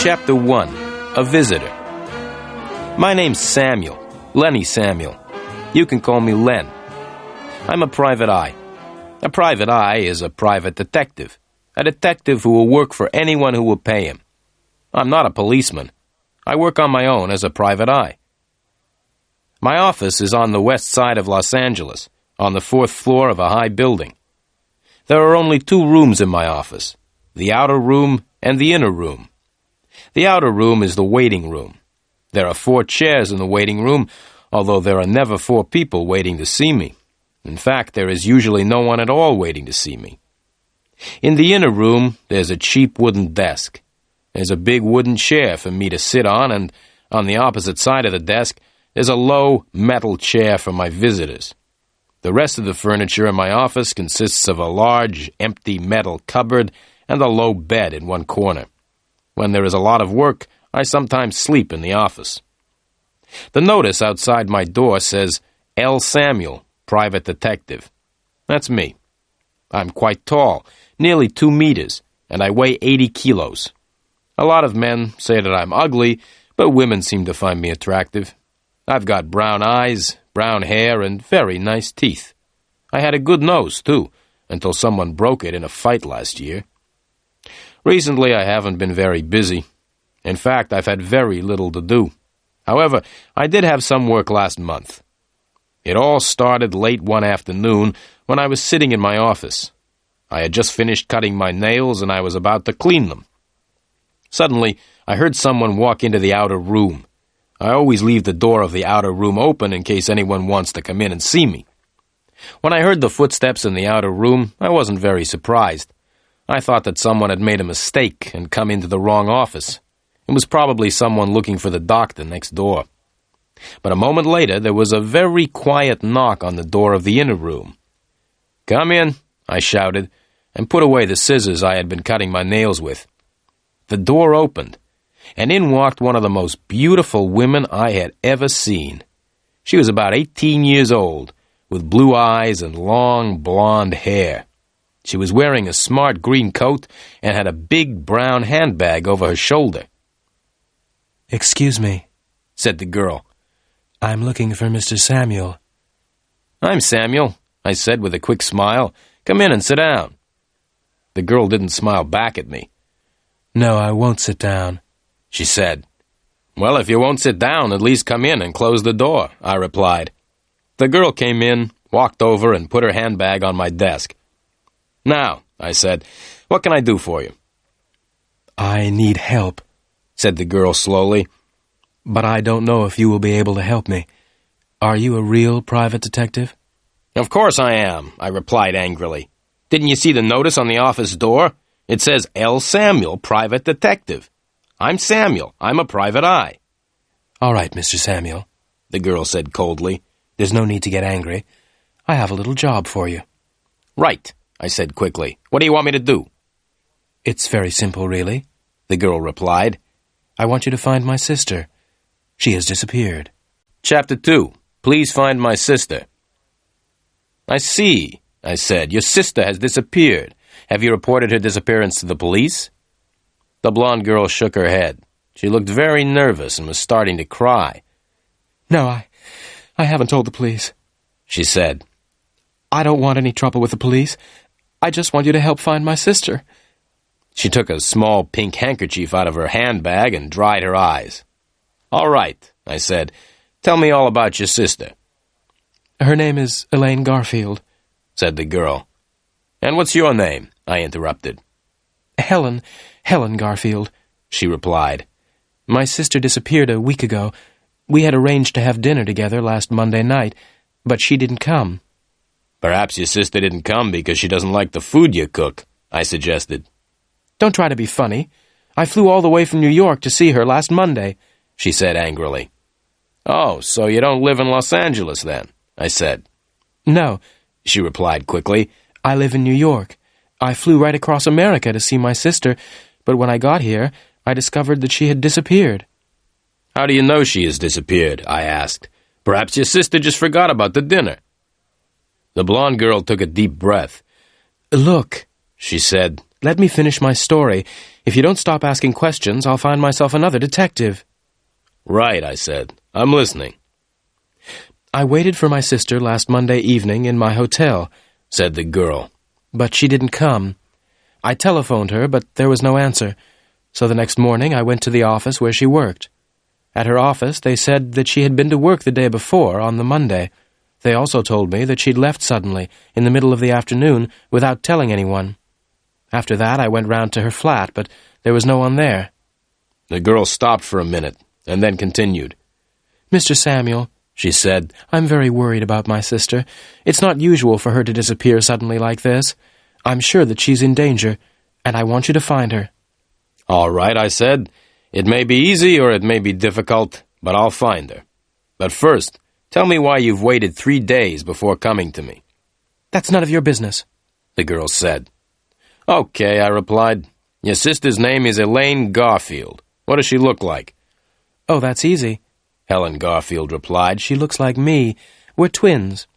Chapter 1. A Visitor. My name's Samuel. Lenny Samuel. You can call me Len. I'm a private eye. A private eye is a private detective. A detective who will work for anyone who will pay him. I'm not a policeman. I work on my own as a private eye. My office is on the west side of Los Angeles, on the 4th floor of a high building. There are only 2 rooms in my office, the outer room and the inner room. The outer room is the waiting room. There are 4 chairs in the waiting room, although there are never 4 people waiting to see me. In fact, there is usually no one at all waiting to see me. In the inner room, there's a cheap wooden desk. There's a big wooden chair for me to sit on, and on the opposite side of the desk, there's a low metal chair for my visitors. The rest of the furniture in my office consists of a large, empty metal cupboard and a low bed in one corner. When there is a lot of work, I sometimes sleep in the office. The notice outside my door says, L. Samuel, Private Detective. That's me. I'm quite tall, nearly 2 meters, and I weigh 80 kilos. A lot of men say that I'm ugly, but women seem to find me attractive. I've got brown eyes, brown hair, and very nice teeth. I had a good nose, too, until someone broke it in a fight last year. Recently, I haven't been very busy. In fact, I've had very little to do. However, I did have some work last month. It all started late one afternoon when I was sitting in my office. I had just finished cutting my nails and I was about to clean them. Suddenly, I heard someone walk into the outer room. I always leave the door of the outer room open in case anyone wants to come in and see me. When I heard the footsteps in the outer room, I wasn't very surprised. I thought that someone had made a mistake and come into the wrong office. It was probably someone looking for the doctor next door. But a moment later, there was a very quiet knock on the door of the inner room. "Come in," I shouted, and put away the scissors I had been cutting my nails with. The door opened, and in walked one of the most beautiful women I had ever seen. She was about 18 years old, with blue eyes and long blonde hair. She was wearing a smart green coat and had a big brown handbag over her shoulder. "Excuse me," said the girl. "I'm looking for Mr. Samuel." "I'm Samuel," I said with a quick smile. "Come in and sit down." The girl didn't smile back at me. "No, I won't sit down," she said. "Well, if you won't sit down, at least come in and close the door," I replied. The girl came in, walked over, and put her handbag on my desk. "Now," I said, "what can I do for you?" "I need help," said the girl slowly, "but I don't know if you will be able to help me. Are you a real private detective?" "Of course I am," I replied angrily. "Didn't you see the notice on the office door? It says L. Samuel, Private Detective. I'm Samuel. I'm a private eye." "All right, Mr. Samuel," the girl said coldly. "There's no need to get angry. I have a little job for you." "Right," I said quickly. "What do you want me to do?" "It's very simple, really," the girl replied. "I want you to find my sister. She has disappeared." Chapter 2. Please find my sister. "I see," I said. "Your sister has disappeared. Have you reported her disappearance to the police?" The blonde girl shook her head. She looked very nervous and was starting to cry. "No, I haven't told the police," she said. "I don't want any trouble with the police. I just want you to help find my sister." She took a small pink handkerchief out of her handbag and dried her eyes. "All right," I said. "Tell me all about your sister." "Her name is Elaine Garfield," said the girl. "And what's your name?" I interrupted. Helen Garfield," she replied. "My sister disappeared a week ago. We had arranged to have dinner together last Monday night, but she didn't come." "Perhaps your sister didn't come because she doesn't like the food you cook," I suggested. "Don't try to be funny. I flew all the way from New York to see her last Monday," she said angrily. "Oh, so you don't live in Los Angeles then?" I said. "No," she replied quickly. "I live in New York. I flew right across America to see my sister, but when I got here, I discovered that she had disappeared." "How do you know she has disappeared?" I asked. "Perhaps your sister just forgot about the dinner." The blonde girl took a deep breath. "Look," she said, "let me finish my story. If you don't stop asking questions, I'll find myself another detective." "Right," I said. "I'm listening." "I waited for my sister last Monday evening in my hotel," said the girl, "but she didn't come. I telephoned her, but there was no answer, so the next morning I went to the office where she worked. At her office, they said that she had been to work the day before, on the Monday. They also told me that she'd left suddenly, in the middle of the afternoon, without telling anyone. After that, I went round to her flat, but there was no one there." The girl stopped for a minute, and then continued. "Mr. Samuel," she said, "I'm very worried about my sister. It's not usual for her to disappear suddenly like this. I'm sure that she's in danger, and I want you to find her." "All right," I said. "It may be easy or it may be difficult, but I'll find her. But first, tell me why you've waited 3 days before coming to me." "That's none of your business," the girl said. "Okay," I replied. "Your sister's name is Elaine Garfield. What does she look like?" "Oh, that's easy," Helen Garfield replied. "She looks like me. We're twins.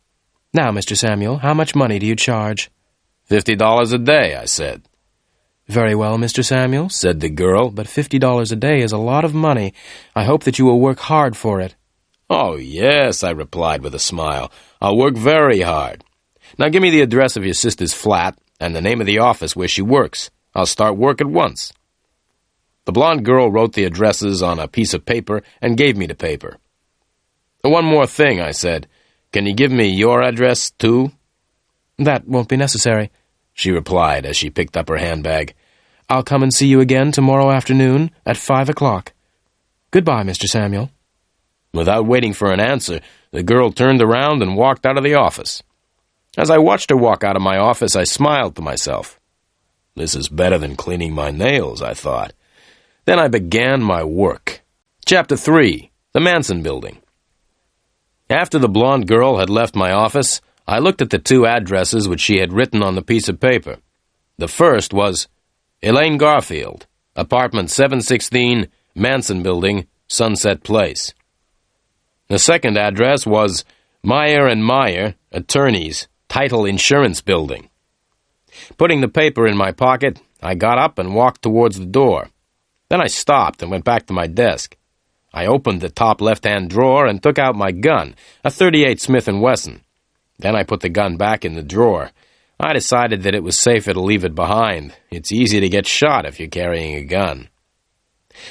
Now, Mr. Samuel, how much money do you charge?" $50 a day, I said. "Very well, Mr. Samuel," said the girl, "but $50 a day is a lot of money. I hope that you will work hard for it." "Oh, yes," I replied with a smile. "I'll work very hard. Now give me the address of your sister's flat and the name of the office where she works. I'll start work at once." The blonde girl wrote the addresses on a piece of paper and gave me the paper. "One more thing," I said. "Can you give me your address, too?" "That won't be necessary," she replied as she picked up her handbag. "I'll come and see you again tomorrow afternoon at 5 o'clock. Goodbye, Mr. Samuel." Without waiting for an answer, the girl turned around and walked out of the office. As I watched her walk out of my office, I smiled to myself. This is better than cleaning my nails, I thought. Then I began my work. Chapter 3. The Manson Building. After the blonde girl had left my office, I looked at the 2 addresses which she had written on the piece of paper. The first was Elaine Garfield, apartment 716, Manson Building, Sunset Place. The second address was Meyer & Meyer, attorneys, Title Insurance Building. Putting the paper in my pocket, I got up and walked towards the door. Then I stopped and went back to my desk. I opened the top left-hand drawer and took out my gun, a .38 Smith & Wesson. Then I put the gun back in the drawer. I decided that it was safer to leave it behind. It's easy to get shot if you're carrying a gun.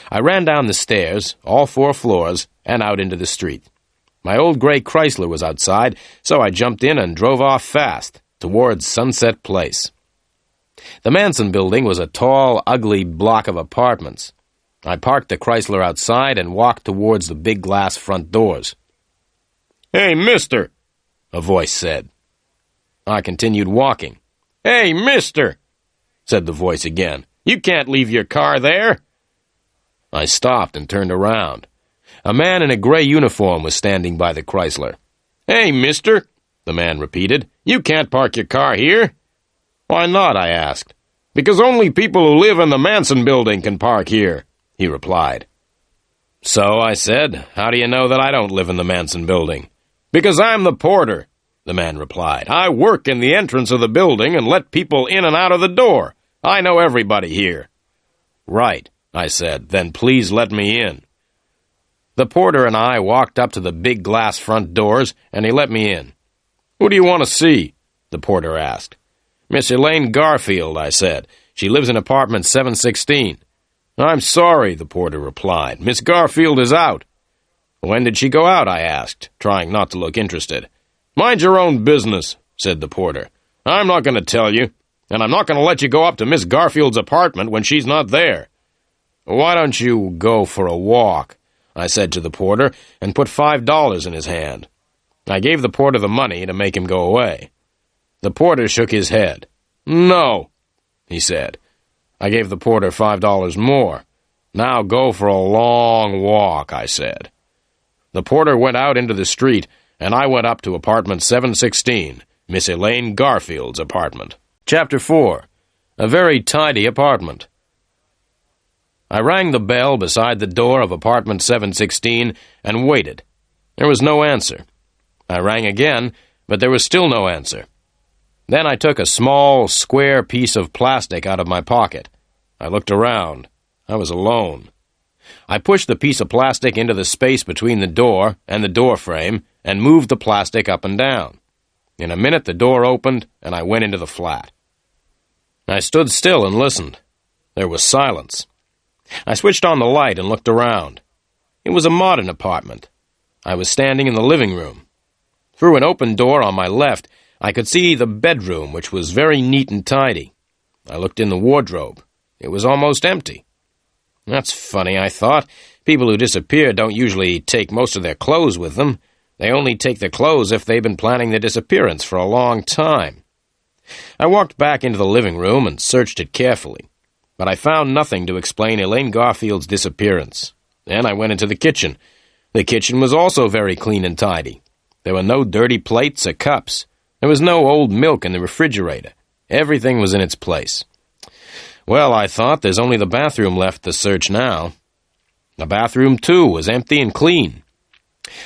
I ran down the stairs, all 4 floors, and out into the street. My old gray Chrysler was outside, so I jumped in and drove off fast, towards Sunset Place. The Manson Building was a tall, ugly block of apartments. I parked the Chrysler outside and walked towards the big glass front doors. "Hey, mister," a voice said. I continued walking. "Hey, mister," said the voice again. "You can't leave your car there." I stopped and turned around. A man in a gray uniform was standing by the Chrysler. "Hey, mister," the man repeated. "You can't park your car here." "Why not?" I asked. "Because only people who live in the Manson Building can park here," he replied. "So," I said, "how do you know that I don't live in the Manson Building?" "Because I'm the porter," the man replied. "I work in the entrance of the building and let people in and out of the door. I know everybody here." "Right," I said. "Then please let me in." The porter and I walked up to the big glass front doors, and he let me in. "Who do you want to see?" the porter asked. "Miss Elaine Garfield," I said. "She lives in apartment 716. "I'm sorry," the porter replied. "Miss Garfield is out." "When did she go out?" I asked, trying not to look interested. "Mind your own business," said the porter. "I'm not going to tell you, and I'm not going to let you go up to Miss Garfield's apartment when she's not there." "Why don't you go for a walk?" I said to the porter, and put $5 in his hand. I gave the porter the money to make him go away. The porter shook his head. "No," he said. I gave the porter $5 more. "Now go for a long walk," I said. The porter went out into the street, and I went up to apartment 716, Miss Elaine Garfield's apartment. Chapter 4. A very tidy apartment. I rang the bell beside the door of apartment 716 and waited. There was no answer. I rang again, but there was still no answer. Then I took a small, square piece of plastic out of my pocket. I looked around. I was alone. I pushed the piece of plastic into the space between the door and the door frame and moved the plastic up and down. In a minute, the door opened, and I went into the flat. I stood still and listened. There was silence. I switched on the light and looked around. It was a modern apartment. I was standing in the living room. Through an open door on my left, I could see the bedroom, which was very neat and tidy. I looked in the wardrobe. It was almost empty. That's funny, I thought. People who disappear don't usually take most of their clothes with them. They only take their clothes if they've been planning their disappearance for a long time. I walked back into the living room and searched it carefully, but I found nothing to explain Elaine Garfield's disappearance. Then I went into the kitchen. The kitchen was also very clean and tidy. There were no dirty plates or cups. There was no old milk in the refrigerator. Everything was in its place. Well, I thought, there's only the bathroom left to search now. The bathroom, too, was empty and clean.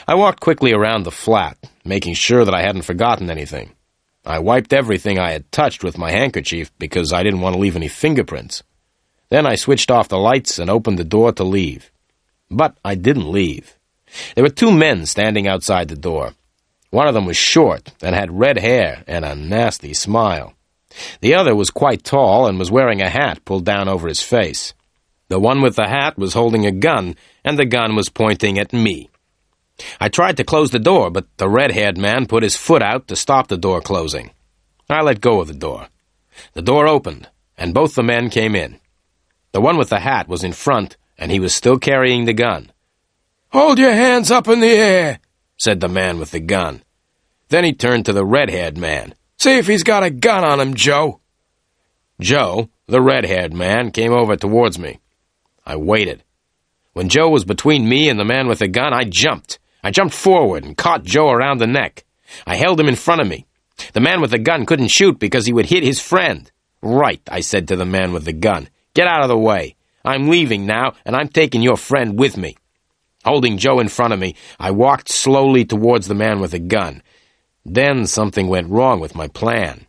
I walked quickly around the flat, making sure that I hadn't forgotten anything. I wiped everything I had touched with my handkerchief because I didn't want to leave any fingerprints. Then I switched off the lights and opened the door to leave. But I didn't leave. There were two men standing outside the door. One of them was short and had red hair and a nasty smile. The other was quite tall and was wearing a hat pulled down over his face. The one with the hat was holding a gun, and the gun was pointing at me. I tried to close the door, but the red-haired man put his foot out to stop the door closing. I let go of the door. The door opened, and both the men came in. The one with the hat was in front, and he was still carrying the gun. "Hold your hands up in the air," said the man with the gun. Then he turned to the red-haired man. "See if he's got a gun on him, Joe." Joe, the red-haired man, came over towards me. I waited. When Joe was between me and the man with the gun, I jumped. I jumped forward and caught Joe around the neck. I held him in front of me. The man with the gun couldn't shoot because he would hit his friend. "Right," I said to the man with the gun. "Get out of the way. I'm leaving now, and I'm taking your friend with me." Holding Joe in front of me, I walked slowly towards the man with the gun. Then something went wrong with my plan.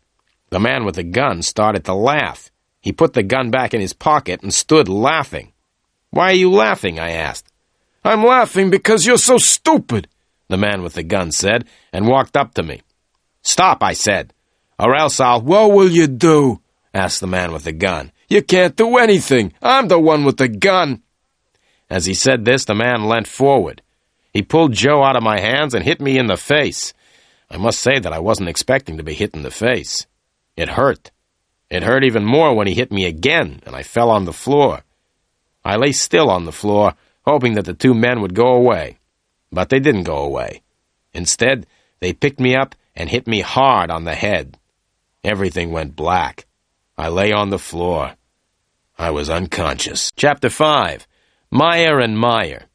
The man with the gun started to laugh. He put the gun back in his pocket and stood laughing. "Why are you laughing?" I asked. "I'm laughing because you're so stupid," the man with the gun said, and walked up to me. "Stop," I said, "or else I'll—" "What will you do?" asked the man with the gun. "You can't do anything. I'm the one with the gun." As he said this, the man leant forward. He pulled Joe out of my hands and hit me in the face. I must say that I wasn't expecting to be hit in the face. It hurt. It hurt even more when he hit me again, and I fell on the floor. I lay still on the floor, hoping that the two men would go away. But they didn't go away. Instead, they picked me up and hit me hard on the head. Everything went black. I lay on the floor. I was unconscious. Chapter 5. Meyer and Meyer.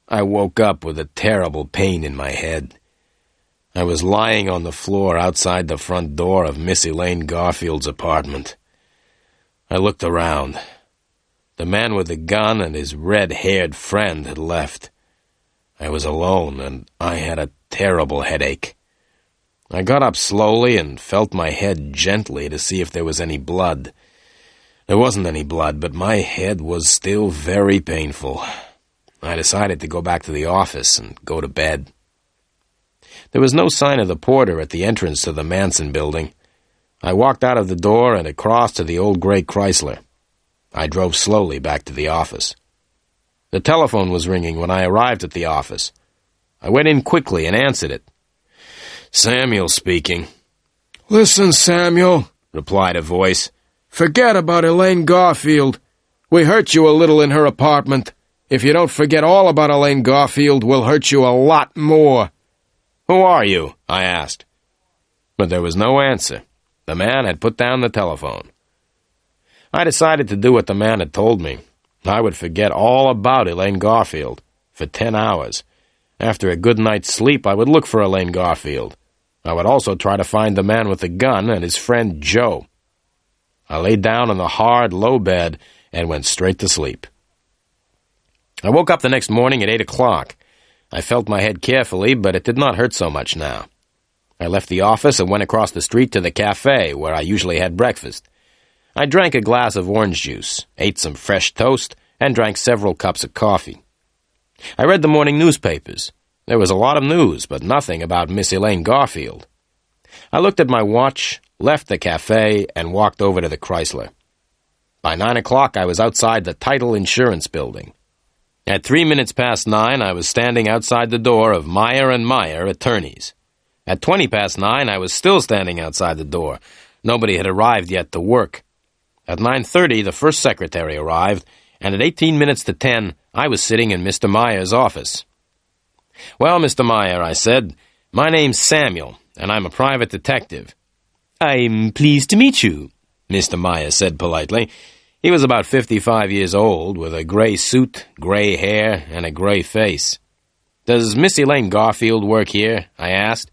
I woke up with a terrible pain in my head. I was lying on the floor outside the front door of Miss Elaine Garfield's apartment. I looked around. The man with the gun and his red-haired friend had left. I was alone, and I had a terrible headache. I got up slowly and felt my head gently to see if there was any blood. There wasn't any blood, but my head was still very painful. I decided to go back to the office and go to bed. There was no sign of the porter at the entrance to the Manson building. I walked out of the door and across to the old gray Chrysler. I drove slowly back to the office. The telephone was ringing when I arrived at the office. I went in quickly and answered it. "Samuel speaking." "Listen, Samuel," replied a voice. "Forget about Elaine Garfield. We hurt you a little in her apartment. If you don't forget all about Elaine Garfield, we'll hurt you a lot more." "Who are you?" I asked. But there was no answer. The man had put down the telephone. I decided to do what the man had told me. I would forget all about Elaine Garfield for 10 hours. After a good night's sleep, I would look for Elaine Garfield. I would also try to find the man with the gun and his friend Joe. I lay down on the hard, low bed and went straight to sleep. I woke up the next morning at 8 o'clock. I felt my head carefully, but it did not hurt so much now. I left the office and went across the street to the cafe, where I usually had breakfast. I drank a glass of orange juice, ate some fresh toast, and drank several cups of coffee. I read the morning newspapers. There was a lot of news, but nothing about Miss Elaine Garfield. I looked at my watch, left the cafe, and walked over to the Chrysler. By 9 o'clock, I was outside the Title Insurance Building. At 3 minutes past 9, I was standing outside the door of Meyer & Meyer, attorneys. At 20 past 9, I was still standing outside the door. Nobody had arrived yet to work. At 9:30, the first secretary arrived, and at 18 minutes to 10, I was sitting in Mr. Meyer's office. "Well, Mr. Meyer," I said, "my name's Samuel, and I'm a private detective." "I'm pleased to meet you," Mr. Meyer said politely. He was about 55 years old, with a gray suit, gray hair, and a gray face. "Does Miss Elaine Garfield work here?" I asked.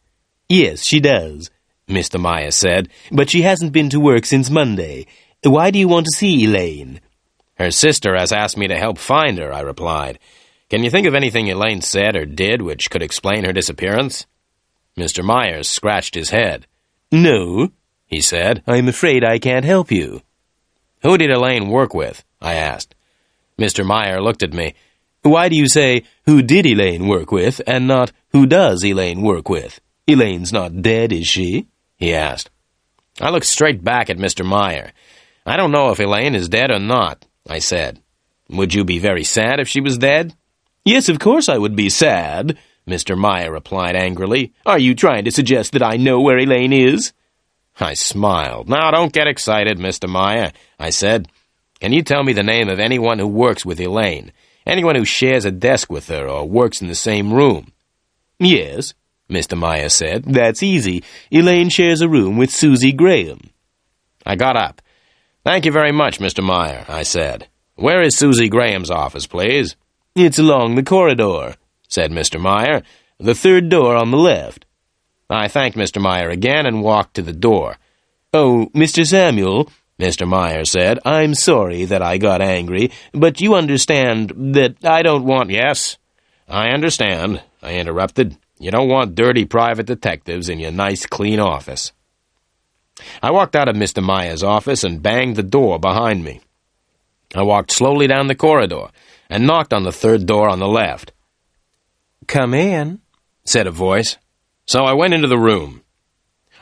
"Yes, she does," Mr. Meyer said, "but she hasn't been to work since Monday. Why do you want to see Elaine?" "Her sister has asked me to help find her," I replied. "Can you think of anything Elaine said or did which could explain her disappearance?" Mr. Myers scratched his head. "No," he said, "I'm afraid I can't help you." "Who did Elaine work with?" I asked. Mr. Meyer looked at me. "Why do you say, 'Who did Elaine work with,' and not, 'Who does Elaine work with?' Elaine's not dead, is she?" he asked. I looked straight back at Mr. Meyer. "I don't know if Elaine is dead or not," I said. "Would you be very sad if she was dead?" "Yes, of course I would be sad," Mr. Meyer replied angrily. "Are you trying to suggest that I know where Elaine is?" I smiled. "Now, don't get excited, Mr. Meyer," I said. "Can you tell me the name of anyone who works with Elaine? Anyone who shares a desk with her or works in the same room?" "Yes," Mr. Meyer said. "That's easy. Elaine shares a room with Susie Graham." I got up. "Thank you very much, Mr. Meyer," I said. "Where is Susie Graham's office, please?" "It's along the corridor," said Mr. Meyer. "The third door on the left." I thanked Mr. Meyer again and walked to the door. "Oh, Mr. Samuel," Mr. Meyer said, "I'm sorry that I got angry, but you understand that I don't want—" "Yes, I understand," I interrupted. "You don't want dirty private detectives in your nice, clean office." I walked out of Mr. Meyer's office and banged the door behind me. I walked slowly down the corridor and knocked on the third door on the left. "Come in," said a voice. So I went into the room.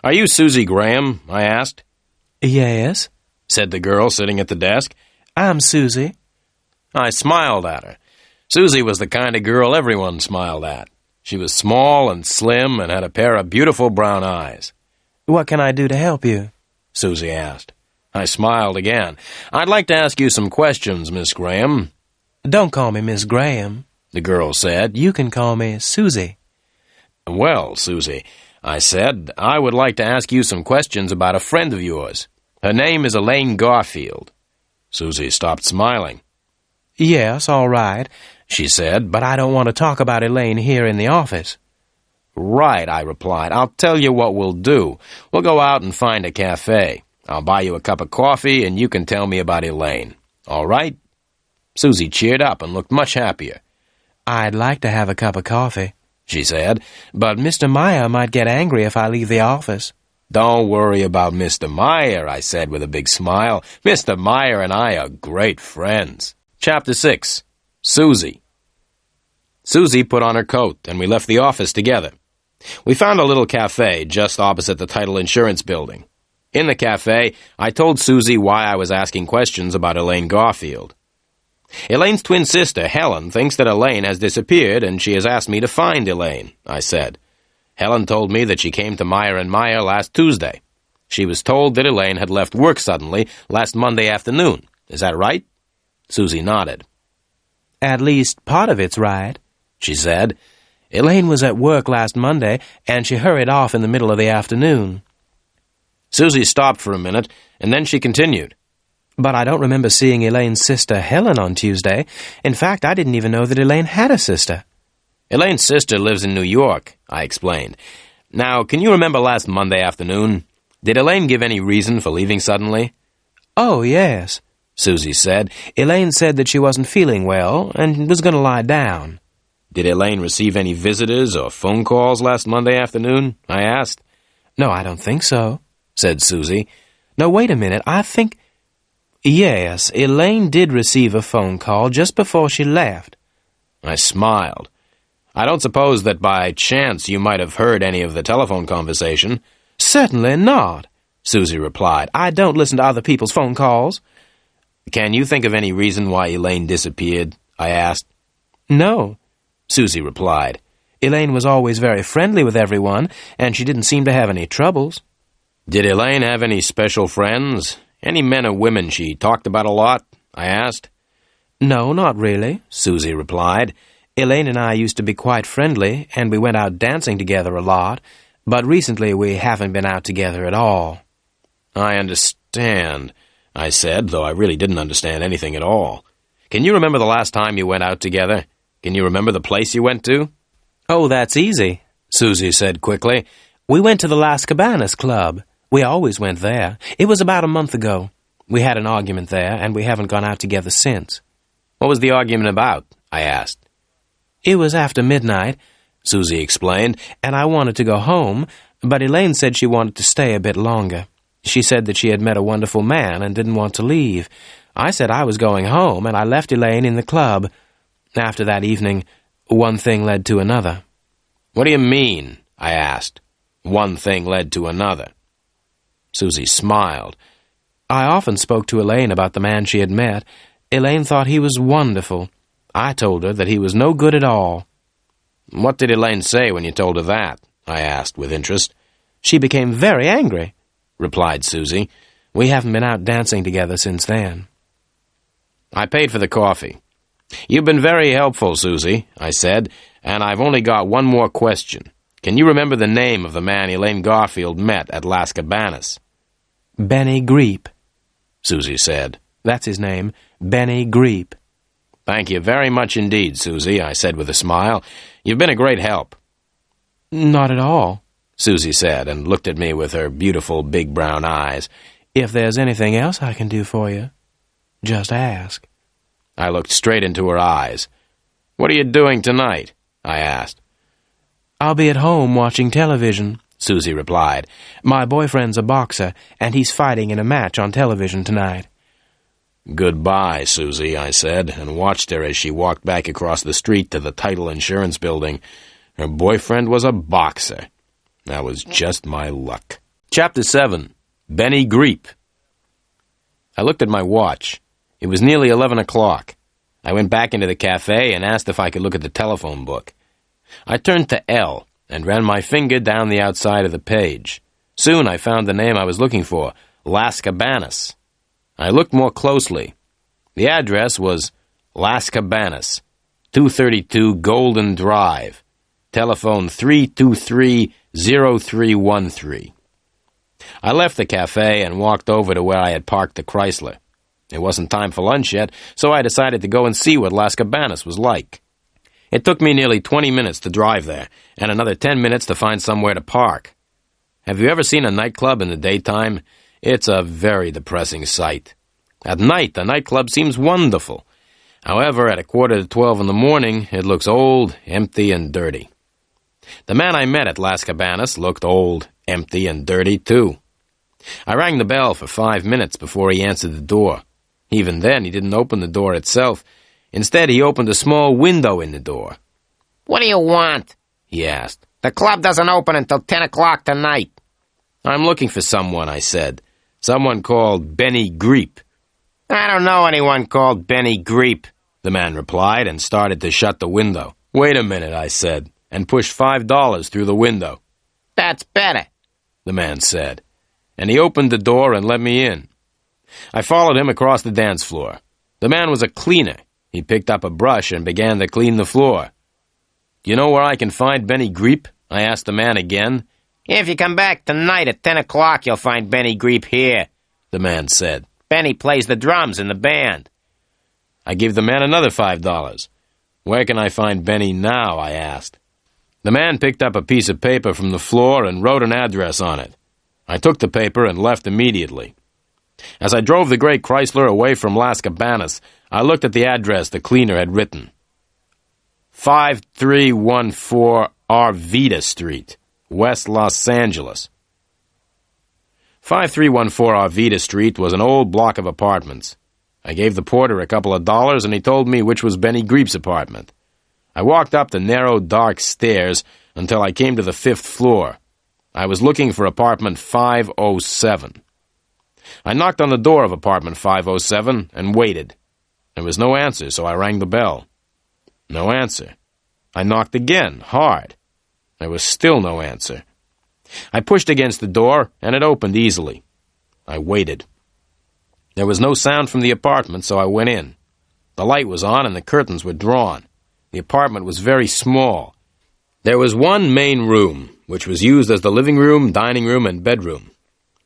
"Are you Susie Graham?" I asked. "Yes," said the girl sitting at the desk. "I'm Susie." I smiled at her. Susie was the kind of girl everyone smiled at. She was small and slim and had a pair of beautiful brown eyes. "What can I do to help you?" Susie asked. I smiled again. "I'd like to ask you some questions, Miss Graham." "Don't call me Miss Graham," the girl said. "You can call me Susie." "Well, Susie," I said, "I would like to ask you some questions about a friend of yours. Her name is Elaine Garfield." Susie stopped smiling. "Yes, all right," she said, "but I don't want to talk about Elaine here in the office." "Right," I replied. "I'll tell you what we'll do. We'll go out and find a cafe. I'll buy you a cup of coffee, and you can tell me about Elaine. All right?" Susie cheered up and looked much happier. "I'd like to have a cup of coffee," she said, "but Mr. Meyer might get angry if I leave the office." "Don't worry about Mr. Meyer," I said with a big smile. "Mr. Meyer and I are great friends." Chapter 6. Susie. Susie put on her coat, and we left the office together. We found a little cafe just opposite the Title Insurance Building. In the cafe, I told Susie why I was asking questions about Elaine Garfield. "Elaine's twin sister, Helen, thinks that Elaine has disappeared, and she has asked me to find Elaine," I said. "Helen told me that she came to Meyer & Meyer last Tuesday. She was told that Elaine had left work suddenly last Monday afternoon. Is that right?" Susie nodded. "At least part of it's right," she said. "Elaine was at work last Monday, and she hurried off in the middle of the afternoon." Susie stopped for a minute, and then she continued. "But I don't remember seeing Elaine's sister Helen on Tuesday. In fact, I didn't even know that Elaine had a sister." "Elaine's sister lives in New York," I explained. "Now, can you remember last Monday afternoon? Did Elaine give any reason for leaving suddenly?" "Oh, yes," Susie said. "Elaine said that she wasn't feeling well and was going to lie down." "Did Elaine receive any visitors or phone calls last Monday afternoon?" I asked. "No, I don't think so," said Susie. "No, wait a minute. I think Yes, Elaine did receive a phone call just before she left. I smiled. I don't suppose that by chance you might have heard any of the telephone conversation. Certainly not, Susie replied. I don't listen to other people's phone calls. Can you think of any reason why Elaine disappeared? I asked. No, Susie replied. Elaine was always very friendly with everyone, and she didn't seem to have any troubles. Did Elaine have any special friends? Any men or women she talked about a lot? I asked. No, not really, Susie replied. Elaine and I used to be quite friendly, and we went out dancing together a lot, but recently we haven't been out together at all. I understand, I said, though I really didn't understand anything at all. Can you remember the last time you went out together? Can you remember the place you went to? Oh, that's easy, Susie said quickly. We went to the Las Cabanas Club. We always went there. It was about a month ago. We had an argument there, and we haven't gone out together since. What was the argument about? I asked. It was after midnight, Susie explained, and I wanted to go home, but Elaine said she wanted to stay a bit longer. She said that she had met a wonderful man and didn't want to leave. I said I was going home, and I left Elaine in the club. After that evening, one thing led to another. What do you mean? I asked. One thing led to another. Susie smiled. I often spoke to Elaine about the man she had met. Elaine thought he was wonderful. I told her that he was no good at all. What did Elaine say when you told her that? I asked with interest. She became very angry, replied Susie. We haven't been out dancing together since then. I paid for the coffee. You've been very helpful, Susie, I said, and I've only got one more question. Can you remember the name of the man Elaine Garfield met at Las Cabanas? Benny Greep, Susie said. That's his name, Benny Greep. Thank you very much indeed, Susie, I said with a smile. You've been a great help. Not at all, Susie said, and looked at me with her beautiful big brown eyes. If there's anything else I can do for you, just ask. I looked straight into her eyes. What are you doing tonight? I asked. I'll be at home watching television, Susie replied. My boyfriend's a boxer, and he's fighting in a match on television tonight. Goodbye, Susie, I said, and watched her as she walked back across the street to the title insurance building. Her boyfriend was a boxer. That was just my luck. Chapter 7. Benny Greep. I looked at my watch. It was nearly 11 o'clock. I went back into the cafe and asked if I could look at the telephone book. I turned to L and ran my finger down the outside of the page. Soon I found the name I was looking for, Las Cabanas. I looked more closely. The address was Las Cabanas, 232 Golden Drive, telephone 323-0313. I left the cafe and walked over to where I had parked the Chrysler. It wasn't time for lunch yet, so I decided to go and see what Las Cabanas was like. It took me nearly 20 minutes to drive there, and another 10 minutes to find somewhere to park. Have you ever seen a nightclub in the daytime? It's a very depressing sight. At night, the nightclub seems wonderful. However, at 11:45 in the morning, it looks old, empty, and dirty. The man I met at Las Cabanas looked old, empty, and dirty, too. I rang the bell for 5 minutes before he answered the door. Even then, he didn't open the door itself. Instead, he opened a small window in the door. "What do you want?" he asked. "The club doesn't open until 10 o'clock tonight." "I'm looking for someone," I said. "Someone called Benny Greep." "I don't know anyone called Benny Greep," the man replied and started to shut the window. "Wait a minute," I said, and pushed $5 through the window. "That's better," the man said, and he opened the door and let me in. I followed him across the dance floor. The man was a cleaner. He picked up a brush and began to clean the floor. "Do you know where I can find Benny Greep?" I asked the man again. "If you come back tonight at 10 o'clock, you'll find Benny Greep here," the man said. "Benny plays the drums in the band." I gave the man another $5. "Where can I find Benny now?" I asked. The man picked up a piece of paper from the floor and wrote an address on it. I took the paper and left immediately. As I drove the gray Chrysler away from Las Cabanas, I looked at the address the cleaner had written. 5314 Arvida Street, West Los Angeles. 5314 Arvita Street was an old block of apartments. I gave the porter a couple of dollars, and he told me which was Benny Greep's apartment. I walked up the narrow, dark stairs until I came to the 5th floor. I was looking for apartment 507. I knocked on the door of apartment 507 and waited. There was no answer, so I rang the bell. No answer. I knocked again, hard. There was still no answer. I pushed against the door, and it opened easily. I waited. There was no sound from the apartment, so I went in. The light was on, and the curtains were drawn. The apartment was very small. There was one main room, which was used as the living room, dining room, and bedroom.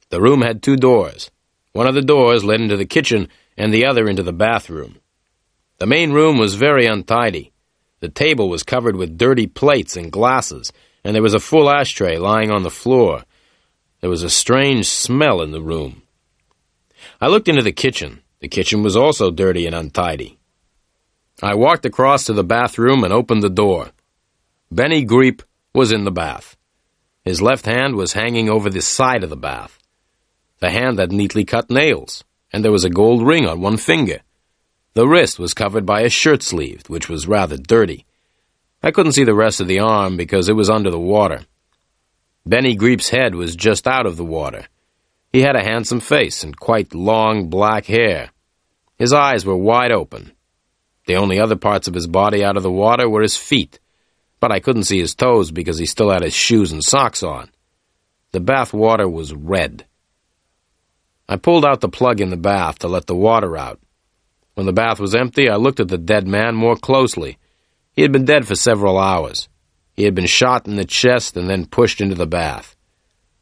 The room had 2 doors. One of the doors led into the kitchen, and the other into the bathroom. The main room was very untidy. The table was covered with dirty plates and glasses, and there was a full ashtray lying on the floor. There was a strange smell in the room. I looked into the kitchen. The kitchen was also dirty and untidy. I walked across to the bathroom and opened the door. Benny Greep was in the bath. His left hand was hanging over the side of the bath. The hand had neatly cut nails, and there was a gold ring on one finger. The wrist was covered by a shirt sleeve, which was rather dirty. I couldn't see the rest of the arm because it was under the water. Benny Greep's head was just out of the water. He had a handsome face and quite long black hair. His eyes were wide open. The only other parts of his body out of the water were his feet, but I couldn't see his toes because he still had his shoes and socks on. The bath water was red. I pulled out the plug in the bath to let the water out. When the bath was empty, I looked at the dead man more closely. He had been dead for several hours. He had been shot in the chest and then pushed into the bath.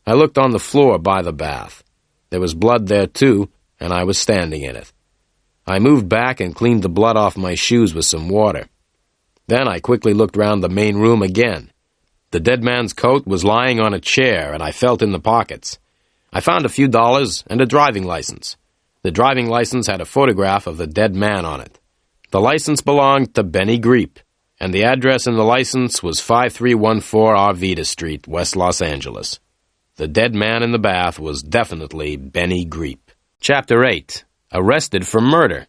I looked on the floor by the bath. There was blood there, too, and I was standing in it. I moved back and cleaned the blood off my shoes with some water. Then I quickly looked round the main room again. The dead man's coat was lying on a chair, and I felt in the pockets. I found a few dollars and a driving license. The driving license had a photograph of the dead man on it. The license belonged to Benny Greep, and the address in the license was 5314 Arvita Street, West Los Angeles. The dead man in the bath was definitely Benny Greep. Chapter 8. Arrested for Murder.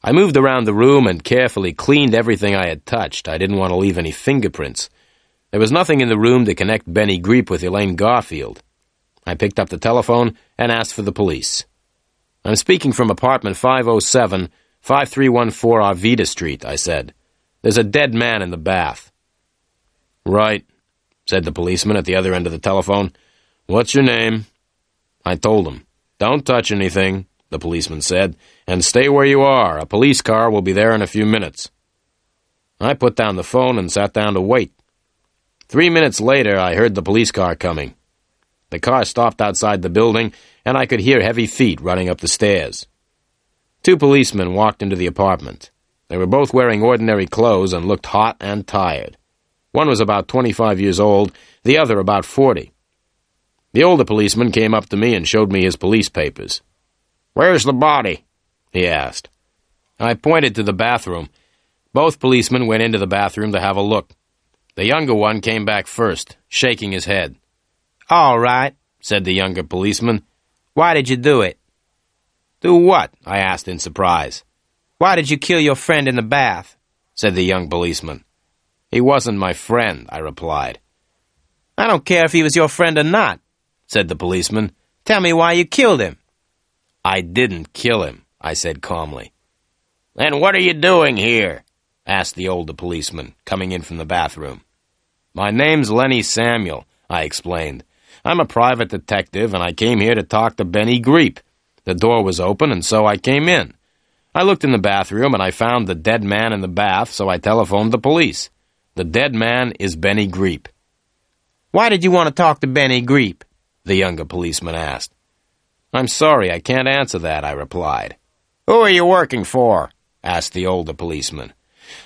I moved around the room and carefully cleaned everything I had touched. I didn't want to leave any fingerprints. There was nothing in the room to connect Benny Greep with Elaine Garfield. I picked up the telephone and asked for the police. "I'm speaking from apartment 507, 5314 Arvita Street," I said. "There's a dead man in the bath." "Right," said the policeman at the other end of the telephone. "What's your name?" I told him. "Don't touch anything," the policeman said, "and stay where you are. A police car will be there in a few minutes." I put down the phone and sat down to wait. 3 minutes later, I heard the police car coming. The car stopped outside the building, and I could hear heavy feet running up the stairs. 2 policemen walked into the apartment. They were both wearing ordinary clothes and looked hot and tired. One was about 25 years old, the other about 40. The older policeman came up to me and showed me his police papers. "Where's the body?" he asked. I pointed to the bathroom. Both policemen went into the bathroom to have a look. The younger one came back first, shaking his head. All right, said the younger policeman. "Why did you do it?" "Do what?" I asked in surprise. "Why did you kill your friend in the bath?" said the young policeman. "He wasn't my friend," I replied. "I don't care if he was your friend or not," said the policeman. "Tell me why you killed him." "I didn't kill him," I said calmly. "Then what are you doing here?" asked the older policeman, coming in from the bathroom. "My name's Lenny Samuel," I explained. "I'm a private detective, and I came here to talk to Benny Greep. The door was open, and so I came in. I looked in the bathroom, and I found the dead man in the bath, so I telephoned the police. The dead man is Benny Greep." "Why did you want to talk to Benny Greep?" the younger policeman asked. "I'm sorry, I can't answer that," I replied. "Who are you working for?" asked the older policeman.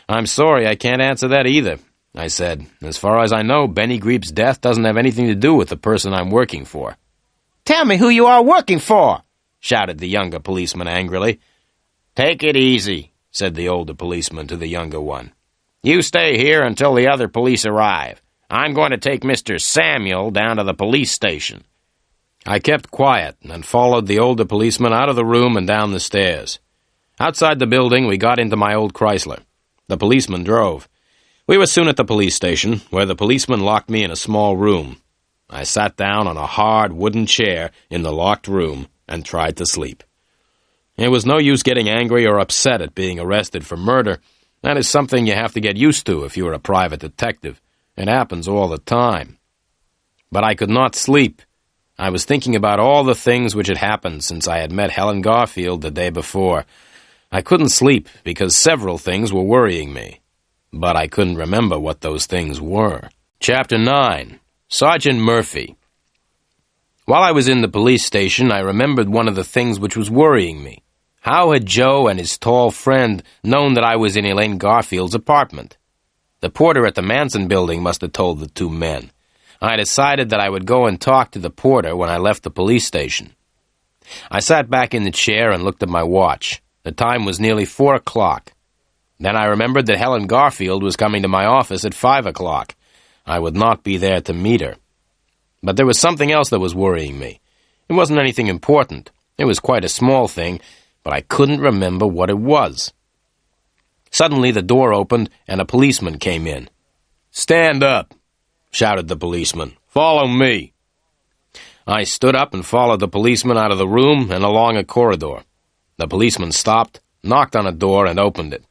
"I'm sorry, I can't answer that either," I said. "As far as I know, Benny Greep's death doesn't have anything to do with the person I'm working for." "Tell me who you are working for," shouted the younger policeman angrily. "Take it easy," said the older policeman to the younger one. "You stay here until the other police arrive. I'm going to take Mr. Samuel down to the police station." I kept quiet and followed the older policeman out of the room and down the stairs. Outside the building, we got into my old Chrysler. The policeman drove. We were soon at the police station, where the policeman locked me in a small room. I sat down on a hard wooden chair in the locked room and tried to sleep. It was no use getting angry or upset at being arrested for murder. That is something you have to get used to if you are a private detective. It happens all the time. But I could not sleep. I was thinking about all the things which had happened since I had met Helen Garfield the day before. I couldn't sleep because several things were worrying me. But I couldn't remember what those things were. Chapter 9. Sergeant Murphy. While I was in the police station, I remembered one of the things which was worrying me. How had Joe and his tall friend known that I was in Elaine Garfield's apartment? The porter at the Manson building must have told the two men. I decided that I would go and talk to the porter when I left the police station. I sat back in the chair and looked at my watch. The time was nearly 4 o'clock. Then I remembered that Helen Garfield was coming to my office at 5 o'clock. I would not be there to meet her. But there was something else that was worrying me. It wasn't anything important. It was quite a small thing, but I couldn't remember what it was. Suddenly the door opened and a policeman came in. "Stand up," shouted the policeman. "Follow me." I stood up and followed the policeman out of the room and along a corridor. The policeman stopped, knocked on a door, and opened it.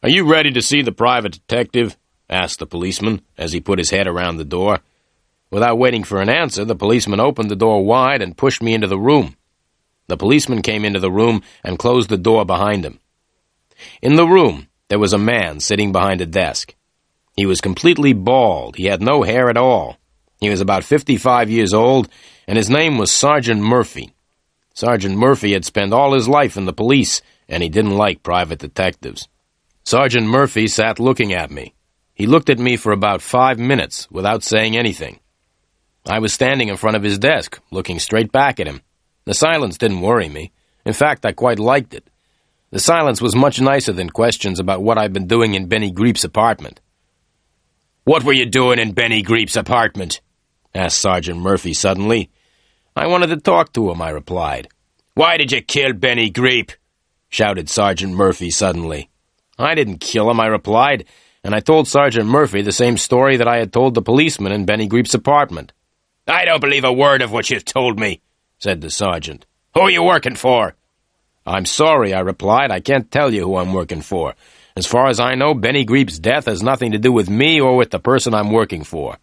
"Are you ready to see the private detective?" asked the policeman as he put his head around the door. Without waiting for an answer, the policeman opened the door wide and pushed me into the room. The policeman came into the room and closed the door behind him. In the room, there was a man sitting behind a desk. He was completely bald. He had no hair at all. He was about 55 years old, and his name was Sergeant Murphy. Sergeant Murphy had spent all his life in the police, and he didn't like private detectives. Sergeant Murphy sat looking at me. He looked at me for about 5 minutes without saying anything. I was standing in front of his desk, looking straight back at him. The silence didn't worry me. In fact, I quite liked it. The silence was much nicer than questions about what I'd been doing in Benny Greep's apartment. "What were you doing in Benny Greep's apartment?" asked Sergeant Murphy suddenly. "I wanted to talk to him," I replied. "Why did you kill Benny Greep?" shouted Sergeant Murphy suddenly. "I didn't kill him," I replied, and I told Sergeant Murphy the same story that I had told the policeman in Benny Greep's apartment. "I don't believe a word of what you've told me," said the sergeant. "Who are you working for?" "I'm sorry," I replied. "I can't tell you who I'm working for. As far as I know, Benny Greep's death has nothing to do with me or with the person I'm working for."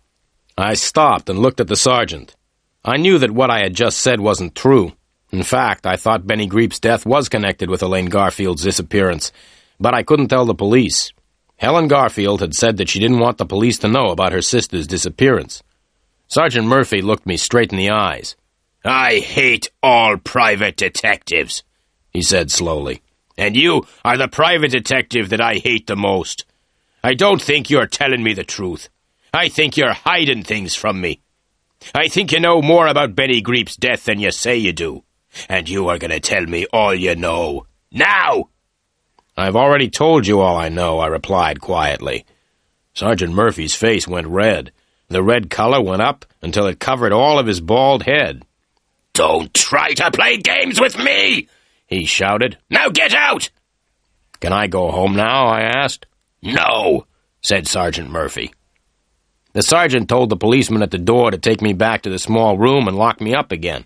I stopped and looked at the sergeant. I knew that what I had just said wasn't true. In fact, I thought Benny Greep's death was connected with Elaine Garfield's disappearance, but I couldn't tell the police. Helen Garfield had said that she didn't want the police to know about her sister's disappearance. Sergeant Murphy looked me straight in the eyes. "I hate all private detectives," he said slowly. "And you are the private detective that I hate the most. I don't think you're telling me the truth. I think you're hiding things from me. I think you know more about Benny Greep's death than you say you do. And you are going to tell me all you know. Now!" "I've already told you all I know," I replied quietly. Sergeant Murphy's face went red. The red color went up until it covered all of his bald head. "Don't try to play games with me!" he shouted. "Now get out!" "Can I go home now?" I asked. "No," said Sergeant Murphy. The sergeant told the policeman at the door to take me back to the small room and lock me up again.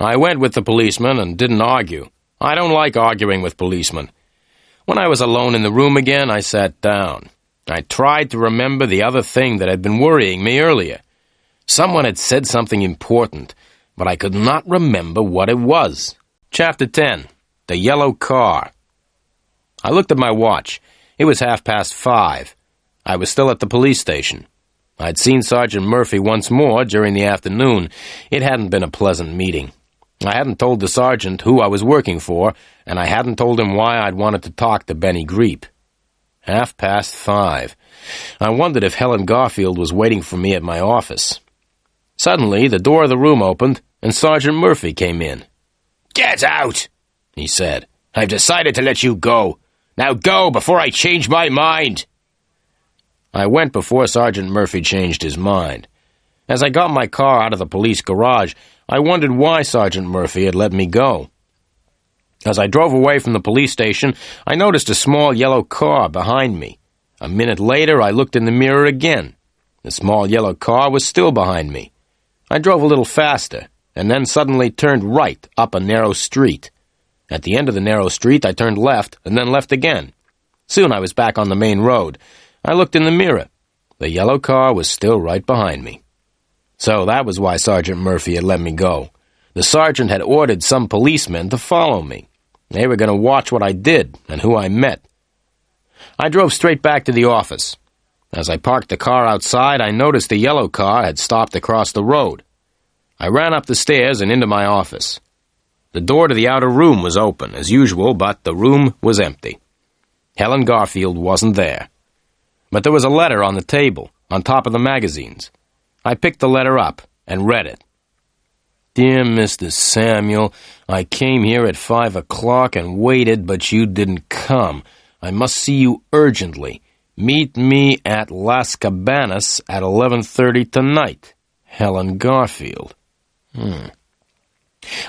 I went with the policeman and didn't argue. I don't like arguing with policemen. When I was alone in the room again, I sat down. I tried to remember the other thing that had been worrying me earlier. Someone had said something important, but I could not remember what it was. Chapter 10. The Yellow Car. I looked at my watch. It was 5:30. I was still at the police station. I'd seen Sergeant Murphy once more during the afternoon. It hadn't been a pleasant meeting. I hadn't told the sergeant who I was working for, and I hadn't told him why I'd wanted to talk to Benny Greep. 5:30. I wondered if Helen Garfield was waiting for me at my office. Suddenly, the door of the room opened, and Sergeant Murphy came in. "Get out," he said. "I've decided to let you go. Now go before I change my mind." I went before Sergeant Murphy changed his mind. As I got my car out of the police garage, I wondered why Sergeant Murphy had let me go. As I drove away from the police station, I noticed a small yellow car behind me. A minute later, I looked in the mirror again. The small yellow car was still behind me. I drove a little faster, and then suddenly turned right up a narrow street. At the end of the narrow street, I turned left, and then left again. Soon I was back on the main road. I looked in the mirror. The yellow car was still right behind me. So that was why Sergeant Murphy had let me go. The sergeant had ordered some policemen to follow me. They were going to watch what I did and who I met. I drove straight back to the office. As I parked the car outside, I noticed the yellow car had stopped across the road. I ran up the stairs and into my office. The door to the outer room was open, as usual, but the room was empty. Helen Garfield wasn't there. But there was a letter on the table, on top of the magazines. I picked the letter up and read it. Dear Mr. Samuel, I came here at 5 o'clock and waited, but you didn't come. I must see you urgently. Meet me at Las Cabanas at 11:30 tonight. Helen Garfield.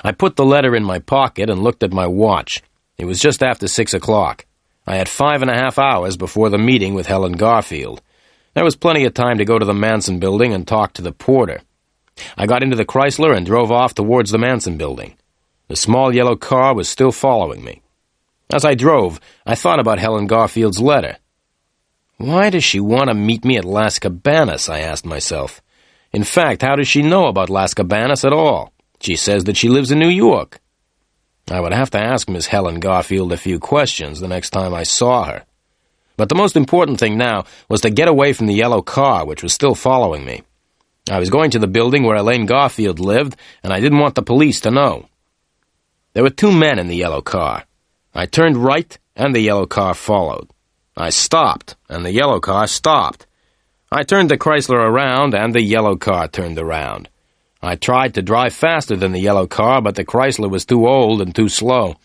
I put the letter in my pocket and looked at my watch. It was just after 6 o'clock. I had 5.5 hours before the meeting with Helen Garfield. There was plenty of time to go to the Manson building and talk to the porter. I got into the Chrysler and drove off towards the Manson building. The small yellow car was still following me. As I drove, I thought about Helen Garfield's letter. Why does she want to meet me at Las Cabanas, I asked myself. In fact, how does she know about Las Cabanas at all? She says that she lives in New York. I would have to ask Miss Helen Garfield a few questions the next time I saw her. But the most important thing now was to get away from the yellow car, which was still following me. I was going to the building where Elaine Garfield lived, and I didn't want the police to know. There were 2 men in the yellow car. I turned right, and the yellow car followed. I stopped, and the yellow car stopped. I turned the Chrysler around, and the yellow car turned around. I tried to drive faster than the yellow car, but the Chrysler was too old and too slow.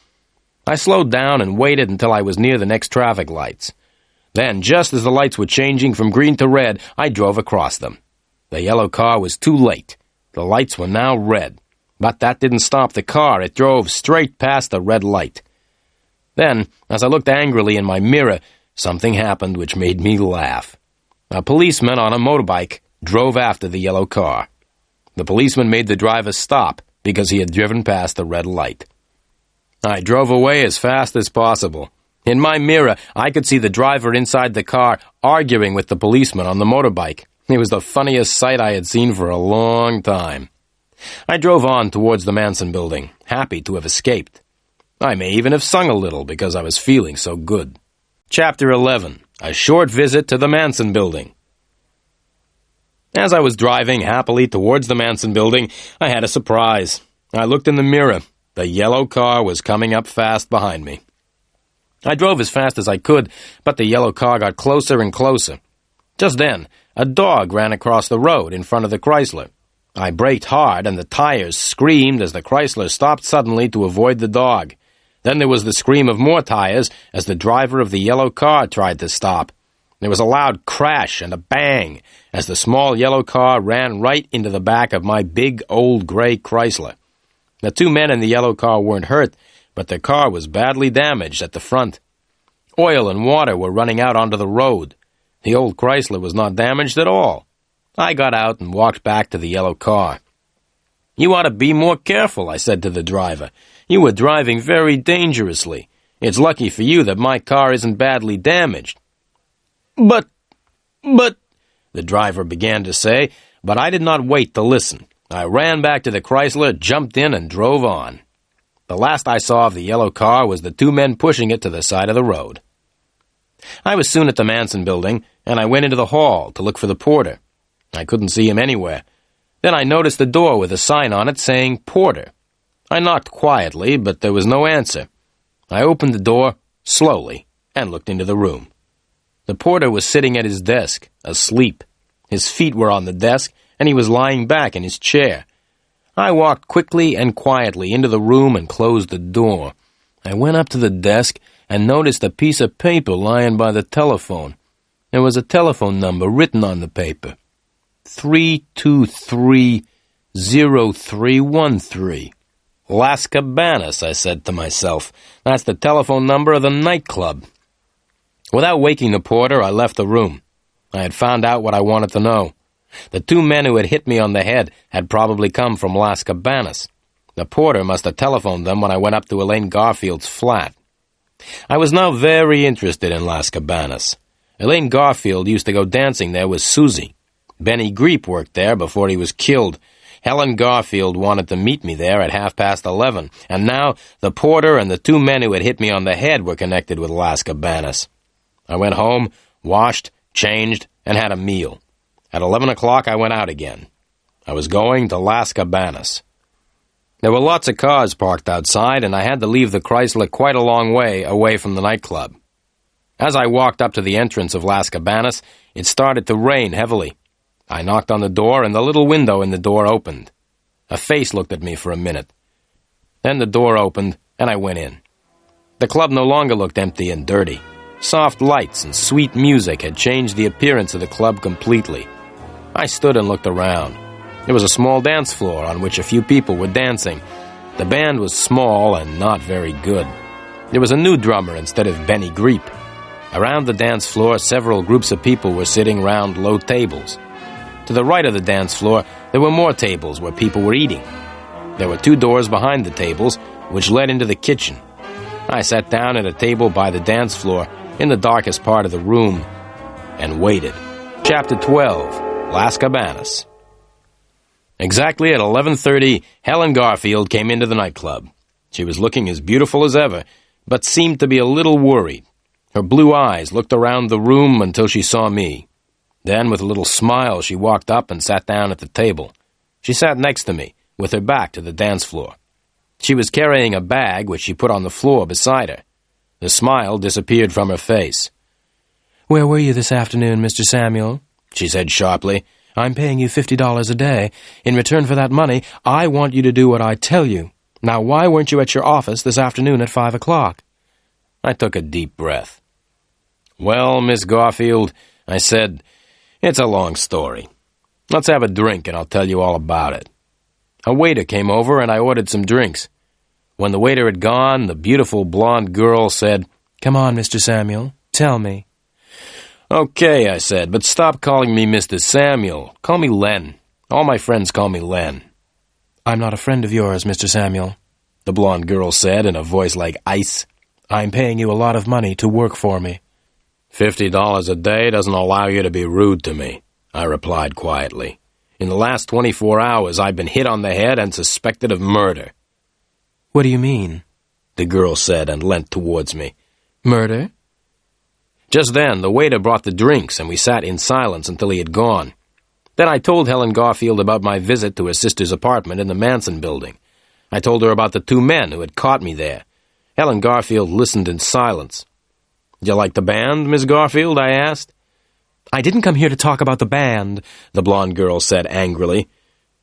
I slowed down and waited until I was near the next traffic lights. Then, just as the lights were changing from green to red, I drove across them. The yellow car was too late. The lights were now red. But that didn't stop the car. It drove straight past the red light. Then, as I looked angrily in my mirror, something happened which made me laugh. A policeman on a motorbike drove after the yellow car. The policeman made the driver stop because he had driven past the red light. I drove away as fast as possible. In my mirror, I could see the driver inside the car arguing with the policeman on the motorbike. It was the funniest sight I had seen for a long time. I drove on towards the Manson building, happy to have escaped. I may even have sung a little because I was feeling so good. Chapter 11. A short visit to the Manson building. As I was driving happily towards the Manson building, I had a surprise. I looked in the mirror. The yellow car was coming up fast behind me. I drove as fast as I could, but the yellow car got closer and closer. Just then, a dog ran across the road in front of the Chrysler. I braked hard, and the tires screamed as the Chrysler stopped suddenly to avoid the dog. Then there was the scream of more tires as the driver of the yellow car tried to stop. There was a loud crash and a bang as the small yellow car ran right into the back of my big old gray Chrysler. The 2 men in the yellow car weren't hurt, but their car was badly damaged at the front. Oil and water were running out onto the road. The old Chrysler was not damaged at all. I got out and walked back to the yellow car. "You ought to be more careful," I said to the driver. "You were driving very dangerously. It's lucky for you that my car isn't badly damaged." But, the driver began to say, but I did not wait to listen. I ran back to the Chrysler, jumped in, and drove on. The last I saw of the yellow car was the 2 men pushing it to the side of the road. I was soon at the Manson building, and I went into the hall to look for the porter. I couldn't see him anywhere. Then I noticed the door with a sign on it saying porter. I knocked quietly, but there was no answer. I opened the door slowly and looked into the room. The porter was sitting at his desk, asleep. His feet were on the desk, and he was lying back in his chair. I walked quickly and quietly into the room and closed the door. I went up to the desk and noticed a piece of paper lying by the telephone. There was a telephone number written on the paper. 323-0313. Las Cabanas, I said to myself. That's the telephone number of the nightclub. Without waking the porter, I left the room. I had found out what I wanted to know. The two men who had hit me on the head had probably come from Las Cabanas. The porter must have telephoned them when I went up to Elaine Garfield's flat. I was now very interested in Las Cabanas. Elaine Garfield used to go dancing there with Susie. Benny Greep worked there before he was killed. Helen Garfield wanted to meet me there at 11:30, and now the porter and the two men who had hit me on the head were connected with Las Cabanas. I went home, washed, changed, and had a meal. At 11 o'clock, I went out again. I was going to Las Cabanas. There were lots of cars parked outside, and I had to leave the Chrysler quite a long way away from the nightclub. As I walked up to the entrance of Las Cabanas, it started to rain heavily. I knocked on the door, and the little window in the door opened. A face looked at me for a minute. Then the door opened, and I went in. The club no longer looked empty and dirty. Soft lights and sweet music had changed the appearance of the club completely. I stood and looked around. There was a small dance floor on which a few people were dancing. The band was small and not very good. There was a new drummer instead of Benny Greep. Around the dance floor, several groups of people were sitting round low tables. To the right of the dance floor, there were more tables where people were eating. There were two doors behind the tables, which led into the kitchen. I sat down at a table by the dance floor, in the darkest part of the room, and waited. Chapter 12, Las Cabanas. Exactly at 11:30, Helen Garfield came into the nightclub. She was looking as beautiful as ever, but seemed to be a little worried. Her blue eyes looked around the room until she saw me. Then, with a little smile, she walked up and sat down at the table. She sat next to me, with her back to the dance floor. She was carrying a bag which she put on the floor beside her. The smile disappeared from her face. "Where were you this afternoon, Mr. Samuel?" she said sharply. "I'm paying you $50 a day. In return for that money, I want you to do what I tell you. Now, why weren't you at your office this afternoon at 5 o'clock? I took a deep breath. "Well, Miss Garfield," I said, "it's a long story. Let's have a drink and I'll tell you all about it." A waiter came over and I ordered some drinks. When the waiter had gone, the beautiful blonde girl said, "Come on, Mr. Samuel, tell me." "Okay," I said, "but stop calling me Mr. Samuel. Call me Len. All my friends call me Len." "I'm not a friend of yours, Mr. Samuel," the blonde girl said in a voice like ice. "I'm paying you a lot of money to work for me." $50 a day doesn't allow you to be rude to me," I replied quietly. "In the last 24 hours, I've been hit on the head and suspected of murder." "What do you mean?" the girl said and leant towards me. "Murder?" Just then, the waiter brought the drinks, and we sat in silence until he had gone. Then I told Helen Garfield about my visit to her sister's apartment in the Manson building. I told her about the two men who had caught me there. Helen Garfield listened in silence. "Do you like the band, Miss Garfield?" I asked. "I didn't come here to talk about the band," the blonde girl said angrily.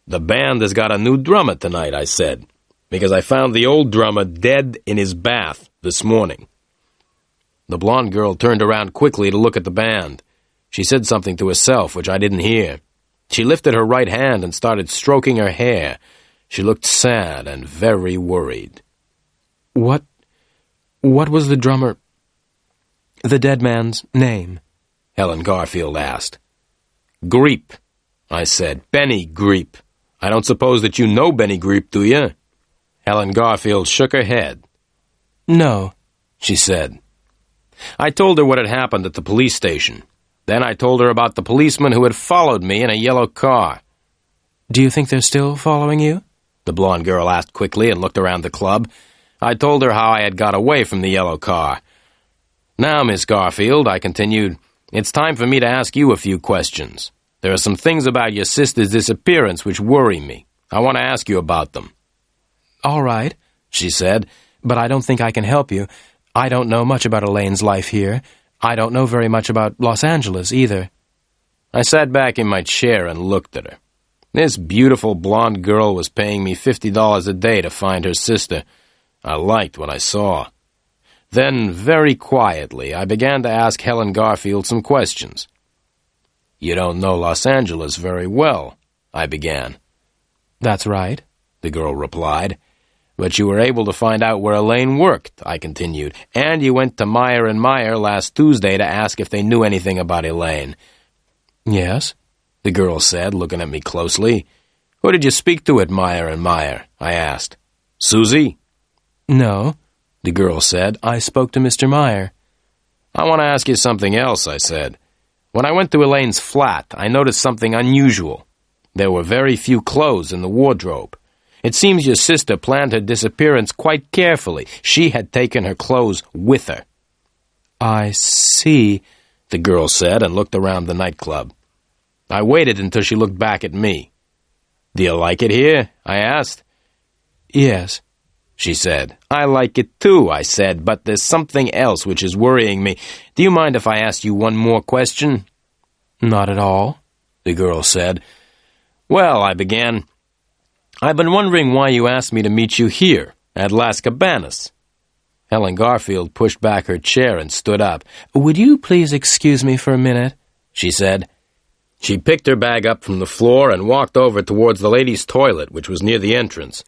"The band has got a new drummer tonight," I said, "because I found the old drummer dead in his bath this morning." The blonde girl turned around quickly to look at the band. She said something to herself, which I didn't hear. She lifted her right hand and started stroking her hair. She looked sad and very worried. What was the dead man's name?" Helen Garfield asked. "Greep," I said. "Benny Greep. I don't suppose that you know Benny Greep, do you?" Helen Garfield shook her head. "No," she said. I told her what had happened at the police station. Then I told her about the policeman who had followed me in a yellow car. "Do you think they're still following you?" the blonde girl asked quickly and looked around the club. I told her how I had got away from the yellow car. "Now, Miss Garfield," I continued, "it's time for me to ask you a few questions. There are some things about your sister's disappearance which worry me. I want to ask you about them." "All right," she said, "but I don't think I can help you. I don't know much about Elaine's life here. I don't know very much about Los Angeles, either." I sat back in my chair and looked at her. This beautiful blonde girl was paying me $50 a day to find her sister. I liked what I saw. Then, very quietly, I began to ask Helen Garfield some questions. You don't know Los Angeles very well, I began. That's right, the girl replied. But you were able to find out where Elaine worked, I continued, and you went to Meyer & Meyer last Tuesday to ask if they knew anything about Elaine. Yes, the girl said, looking at me closely. Who did you speak to at Meyer & Meyer? I asked. Susie? No, the girl said. I spoke to Mr. Meyer. I want to ask you something else, I said. When I went to Elaine's flat, I noticed something unusual. There were very few clothes in the wardrobe. It seems your sister planned her disappearance quite carefully. She had taken her clothes with her. I see, the girl said and looked around the nightclub. I waited until she looked back at me. Do you like it here? I asked. Yes, she said. I like it too, I said, but there's something else which is worrying me. Do you mind if I ask you one more question? Not at all, the girl said. Well, I began. I've been wondering why you asked me to meet you here, at Las Cabanas. Helen Garfield pushed back her chair and stood up. Would you please excuse me for a minute? She said. She picked her bag up from the floor and walked over towards the ladies' toilet, which was near the entrance.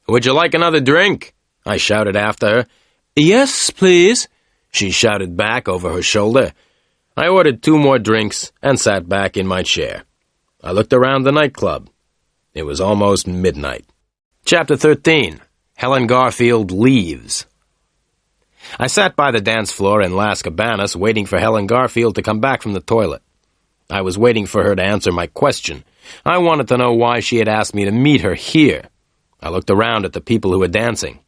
Would you like another drink? I shouted after her. Yes, please, she shouted back over her shoulder. I ordered 2 more drinks and sat back in my chair. I looked around the nightclub. It was almost midnight. Chapter 13. Helen Garfield Leaves. I sat by the dance floor in Las Cabanas waiting for Helen Garfield to come back from the toilet. I was waiting for her to answer my question. I wanted to know why she had asked me to meet her here. I looked around at the people who were dancing.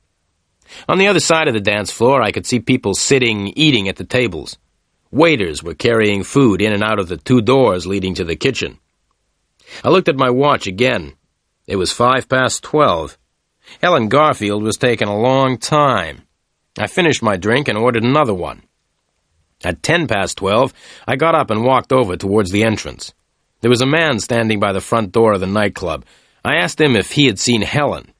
On the other side of the dance floor, I could see people sitting, eating at the tables. Waiters were carrying food in and out of the 2 doors leading to the kitchen. I looked at my watch again. It was 12:05. Helen Garfield was taking a long time. I finished my drink and ordered another one. At 12:10, I got up and walked over towards the entrance. There was a man standing by the front door of the nightclub. I asked him if he had seen Helen.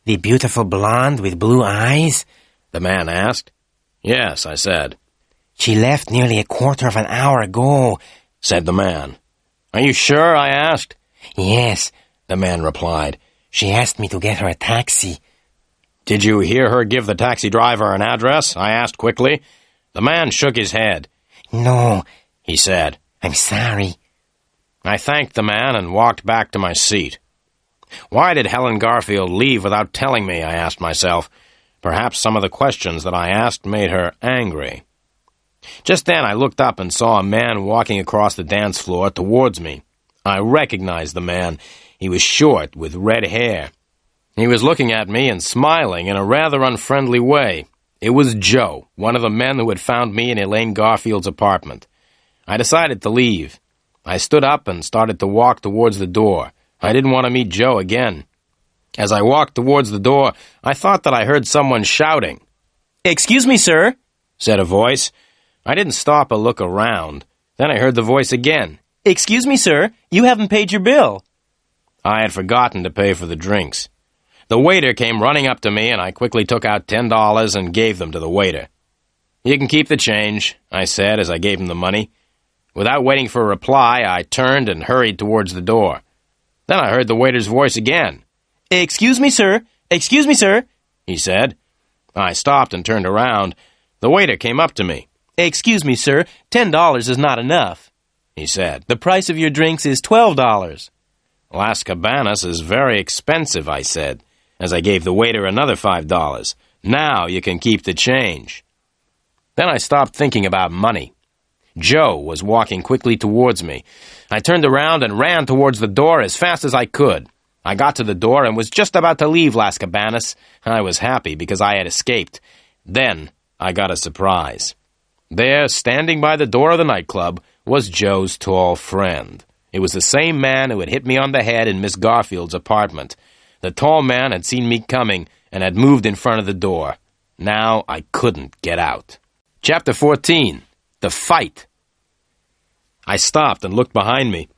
The beautiful blonde with blue eyes? The man asked. Yes, I said. She left nearly a quarter of an hour ago, said the man. Are you sure? I asked. Yes, the man replied. She asked me to get her a taxi. Did you hear her give the taxi driver an address? I asked quickly. The man shook his head. No, he said. I'm sorry. I thanked the man and walked back to my seat. Why did Helen Garfield leave without telling me? I asked myself. Perhaps some of the questions that I asked made her angry. Just then I looked up and saw a man walking across the dance floor towards me. I recognized the man. He was short, with red hair. He was looking at me and smiling in a rather unfriendly way. It was Joe, one of the men who had found me in Elaine Garfield's apartment. I decided to leave. I stood up and started to walk towards the door. I didn't want to meet Joe again. As I walked towards the door, I thought that I heard someone shouting. Excuse me, sir, said a voice. I didn't stop or look around. Then I heard the voice again. Excuse me, sir, you haven't paid your bill. I had forgotten to pay for the drinks. The waiter came running up to me, and I quickly took out $10 and gave them to the waiter. You can keep the change, I said as I gave him the money. Without waiting for a reply, I turned and hurried towards the door. Then I heard the waiter's voice again. Excuse me, sir, he said. I stopped and turned around. The waiter came up to me. Excuse me, sir, $10 is not enough, he said. The price of your drinks is $12. Las Cabanas is very expensive, I said, as I gave the waiter another $5. Now you can keep the change. Then I stopped thinking about money. Joe was walking quickly towards me. I turned around and ran towards the door as fast as I could. I got to the door and was just about to leave Las Cabanas. I was happy because I had escaped. Then I got a surprise. There, standing by the door of the nightclub, was Joe's tall friend. It was the same man who had hit me on the head in Miss Garfield's apartment. The tall man had seen me coming and had moved in front of the door. Now I couldn't get out. Chapter 14. The Fight. I stopped and looked behind me.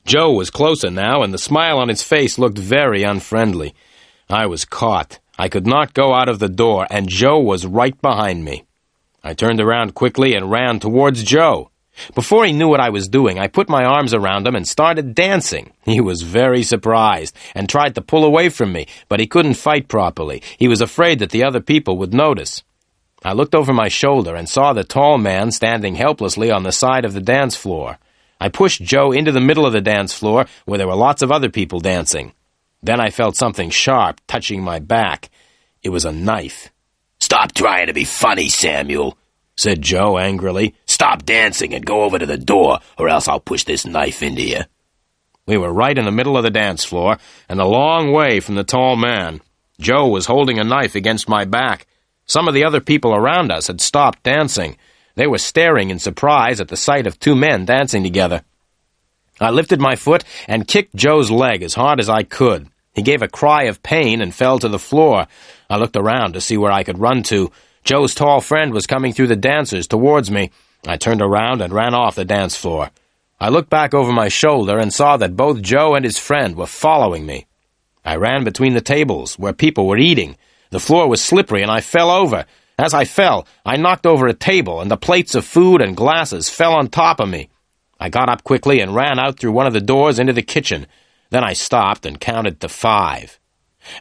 Joe was closer now, and the smile on his face looked very unfriendly. I was caught. I could not go out of the door, and Joe was right behind me. I turned around quickly and ran towards Joe. Before he knew what I was doing, I put my arms around him and started dancing. He was very surprised and tried to pull away from me, but he couldn't fight properly. He was afraid that the other people would notice. I looked over my shoulder and saw the tall man standing helplessly on the side of the dance floor. I pushed Joe into the middle of the dance floor where there were lots of other people dancing. Then I felt something sharp touching my back. It was a knife. "Stop trying to be funny, Samuel," said Joe angrily. "Stop dancing and go over to the door, or else I'll push this knife into you." We were right in the middle of the dance floor, and a long way from the tall man. Joe was holding a knife against my back. Some of the other people around us had stopped dancing. They were staring in surprise at the sight of two men dancing together. I lifted my foot and kicked Joe's leg as hard as I could. He gave a cry of pain and fell to the floor. I looked around to see where I could run to. Joe's tall friend was coming through the dancers towards me. I turned around and ran off the dance floor. I looked back over my shoulder and saw that both Joe and his friend were following me. I ran between the tables, where people were eating. The floor was slippery and I fell over. As I fell, I knocked over a table, and the plates of food and glasses fell on top of me. I got up quickly and ran out through one of the doors into the kitchen. Then I stopped and counted to 5.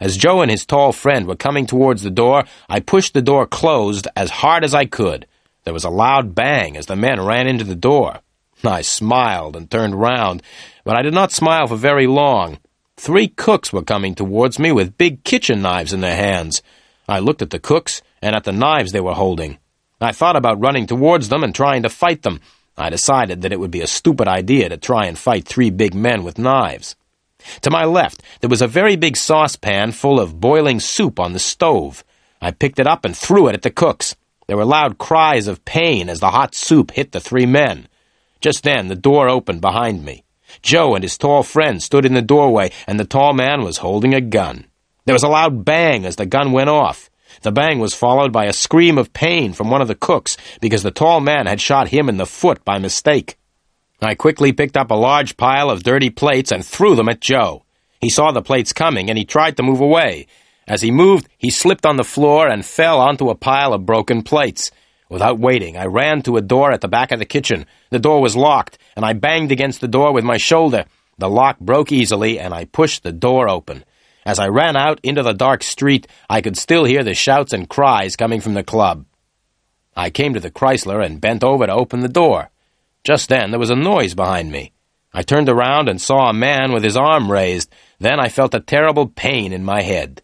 As Joe and his tall friend were coming towards the door, I pushed the door closed as hard as I could. There was a loud bang as the men ran into the door. I smiled and turned round, but I did not smile for very long. 3 cooks were coming towards me with big kitchen knives in their hands. I looked at the cooks and at the knives they were holding. I thought about running towards them and trying to fight them. I decided that it would be a stupid idea to try and fight 3 big men with knives. To my left, there was a very big saucepan full of boiling soup on the stove. I picked it up and threw it at the cooks. There were loud cries of pain as the hot soup hit the 3 men. Just then, the door opened behind me. Joe and his tall friend stood in the doorway, and the tall man was holding a gun. There was a loud bang as the gun went off. The bang was followed by a scream of pain from one of the cooks because the tall man had shot him in the foot by mistake. I quickly picked up a large pile of dirty plates and threw them at Joe. He saw the plates coming, and he tried to move away. As he moved, he slipped on the floor and fell onto a pile of broken plates. Without waiting, I ran to a door at the back of the kitchen. The door was locked, and I banged against the door with my shoulder. The lock broke easily, and I pushed the door open. As I ran out into the dark street, I could still hear the shouts and cries coming from the club. I came to the Chrysler and bent over to open the door. Just then, there was a noise behind me. I turned around and saw a man with his arm raised. Then I felt a terrible pain in my head.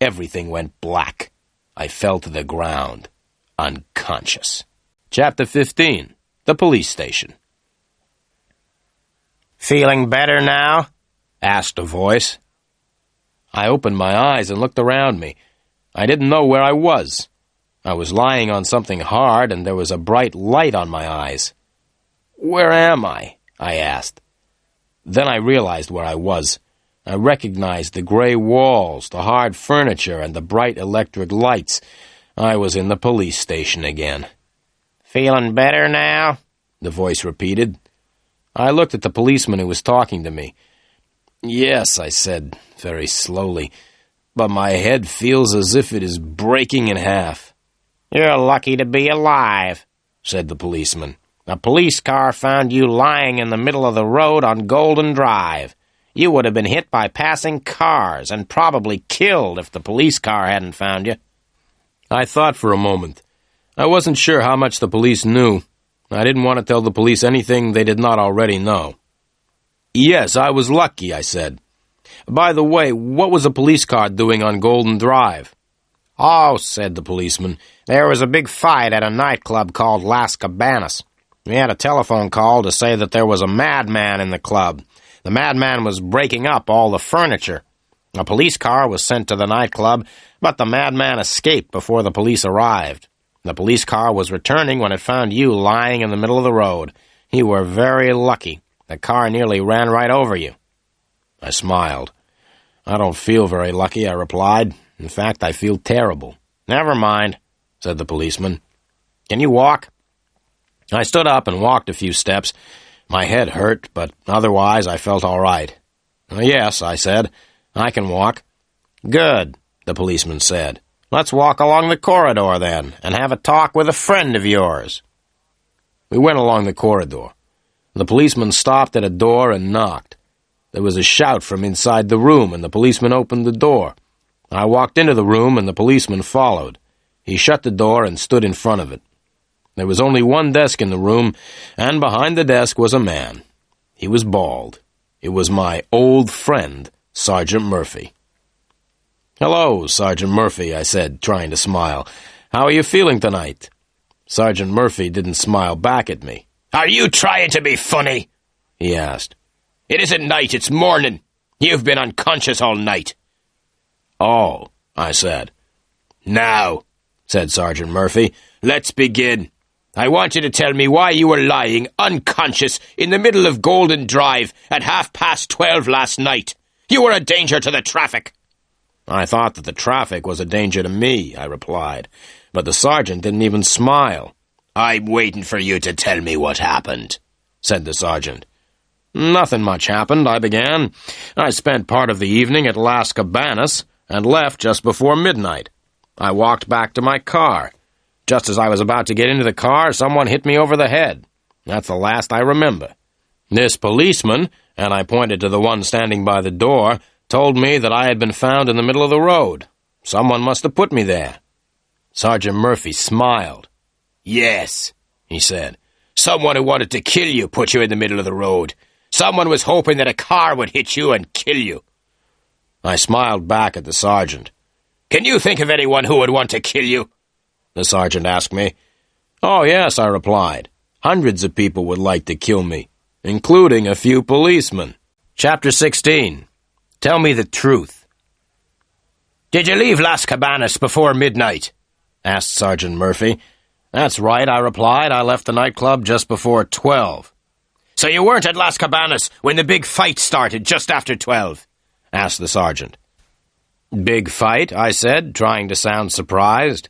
Everything went black. I fell to the ground, unconscious. Chapter 15. The Police Station. "Feeling better now?" asked a voice. I opened my eyes and looked around me. I didn't know where I was. I was lying on something hard, and there was a bright light on my eyes. "Where am I?" I asked. Then I realized where I was. I recognized the gray walls, the hard furniture, and the bright electric lights. I was in the police station again. "Feeling better now?" the voice repeated. I looked at the policeman who was talking to me. "Yes," I said, very slowly, "but my head feels as if it is breaking in half." "You're lucky to be alive," said the policeman. "A police car found you lying in the middle of the road on Golden Drive. You would have been hit by passing cars and probably killed if the police car hadn't found you." I thought for a moment. I wasn't sure how much the police knew. I didn't want to tell the police anything they did not already know. "Yes, I was lucky," I said. "By the way, what was a police car doing on Golden Drive?" "Oh," said the policeman, "there was a big fight at a nightclub called Las Cabanas. We had a telephone call to say that there was a madman in the club. The madman was breaking up all the furniture. A police car was sent to the nightclub, but the madman escaped before the police arrived. The police car was returning when it found you lying in the middle of the road. You were very lucky. The car nearly ran right over you." I smiled. "I don't feel very lucky," I replied. "In fact, I feel terrible." "Never mind," said the policeman. "Can you walk?" I stood up and walked a few steps. My head hurt, but otherwise I felt all right. "Yes," I said, "I can walk." "Good," the policeman said. "Let's walk along the corridor, then, and have a talk with a friend of yours." We went along the corridor. The policeman stopped at a door and knocked. There was a shout from inside the room, and the policeman opened the door. I walked into the room, and the policeman followed. He shut the door and stood in front of it. There was only one desk in the room, and behind the desk was a man. He was bald. It was my old friend, Sergeant Murphy. "Hello, Sergeant Murphy," I said, trying to smile. "How are you feeling tonight?" Sergeant Murphy didn't smile back at me. "Are you trying to be funny?" he asked. "It isn't night, it's morning. You've been unconscious all night." "Oh," I said. "Now," said Sergeant Murphy, "let's begin. I want you to tell me why you were lying unconscious in the middle of Golden Drive at 12:30 last night. You were a danger to the traffic." "I thought that the traffic was a danger to me," I replied, but the sergeant didn't even smile. "I'm waiting for you to tell me what happened," said the sergeant. "Nothing much happened," I began. "I spent part of the evening at Las Cabanas and left just before midnight. I walked back to my car. Just as I was about to get into the car, someone hit me over the head. That's the last I remember. This policeman," and I pointed to the one standing by the door, "told me that I had been found in the middle of the road. Someone must have put me there." Sergeant Murphy smiled. "Yes," he said. "Someone who wanted to kill you put you in the middle of the road. Someone was hoping that a car would hit you and kill you." I smiled back at the sergeant. "Can you think of anyone who would want to kill you?" the sergeant asked me. "Oh, yes," I replied. "Hundreds of people would like to kill me, including a few policemen." Chapter 16. Tell me the truth. "Did you leave Las Cabanas before midnight?" asked Sergeant Murphy. "That's right," I replied. "I left the nightclub just before 12. "So you weren't at Las Cabanas when the big fight started just after 12? asked the sergeant. "Big fight?" I said, trying to sound surprised.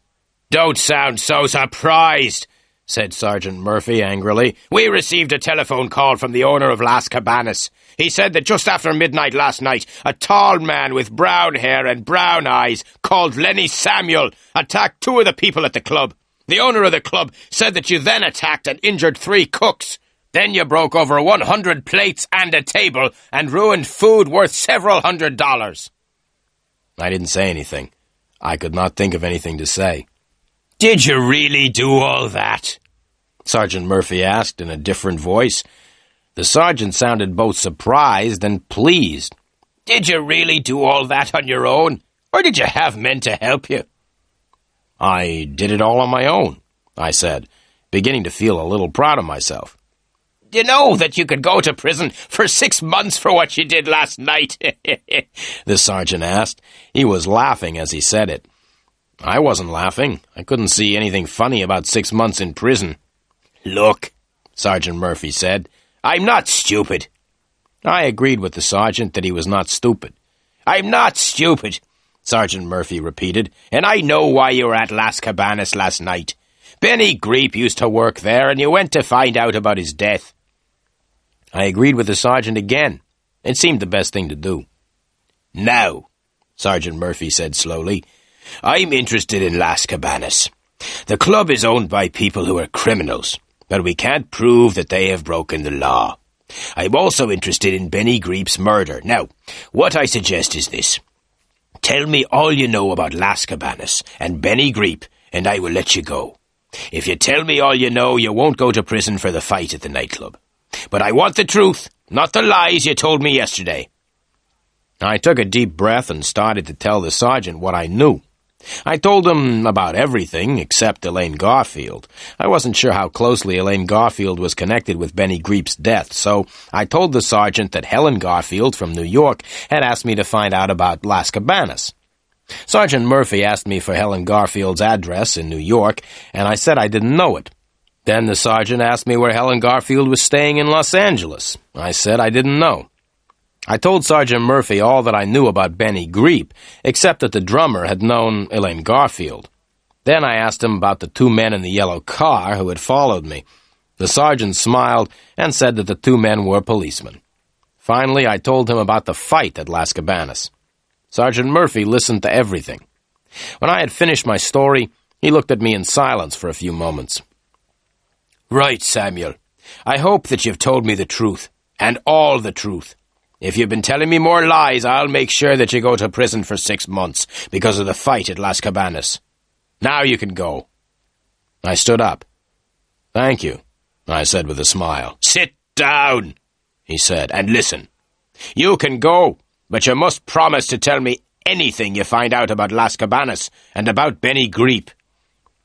"Don't sound so surprised," said Sergeant Murphy angrily. "We received a telephone call from the owner of Las Cabanas. He said that just after midnight last night, a tall man with brown hair and brown eyes called Lenny Samuel attacked 2 of the people at the club. The owner of the club said that you then attacked and injured 3 cooks. Then you broke over 100 plates and a table and ruined food worth several $100s. I didn't say anything. I could not think of anything to say. "Did you really do all that?" Sergeant Murphy asked in a different voice. The sergeant sounded both surprised and pleased. "Did you really do all that on your own, or did you have men to help you?" "I did it all on my own," I said, beginning to feel a little proud of myself. "You know that you could go to prison for 6 months for what you did last night?" the sergeant asked. He was laughing as he said it. I wasn't laughing. I couldn't see anything funny about 6 months in prison. "Look," Sergeant Murphy said, "I'm not stupid." I agreed with the sergeant that he was not stupid. "I'm not stupid," Sergeant Murphy repeated, "and I know why you were at Las Cabanas last night. Benny Greep used to work there, and you went to find out about his death." I agreed with the sergeant again. It seemed the best thing to do. "Now," Sergeant Murphy said slowly, "I'm interested in Las Cabanas. The club is owned by people who are criminals, but we can't prove that they have broken the law. I'm also interested in Benny Greep's murder. Now, what I suggest is this. Tell me all you know about Las Cabanas and Benny Greep, and I will let you go. If you tell me all you know, you won't go to prison for the fight at the nightclub. But I want the truth, not the lies you told me yesterday." I took a deep breath and started to tell the sergeant what I knew. I told him about everything except Elaine Garfield. I wasn't sure how closely Elaine Garfield was connected with Benny Greep's death, so I told the sergeant that Helen Garfield from New York had asked me to find out about Las Cabanas. Sergeant Murphy asked me for Helen Garfield's address in New York, and I said I didn't know it. Then the sergeant asked me where Helen Garfield was staying in Los Angeles. I said I didn't know. I told Sergeant Murphy all that I knew about Benny Greep, except that the drummer had known Elaine Garfield. Then I asked him about the 2 men in the yellow car who had followed me. The sergeant smiled and said that the 2 men were policemen. Finally, I told him about the fight at Las Cabanas. Sergeant Murphy listened to everything. When I had finished my story, he looked at me in silence for a few moments. Right, Samuel. I hope that you've told me the truth, and all the truth. If you've been telling me more lies, I'll make sure that you go to prison for 6 months because of the fight at Las Cabanas. Now you can go. I stood up. Thank you, I said with a smile. Sit down, he said, and listen. You can go, but you must promise to tell me anything you find out about Las Cabanas and about Benny Greep.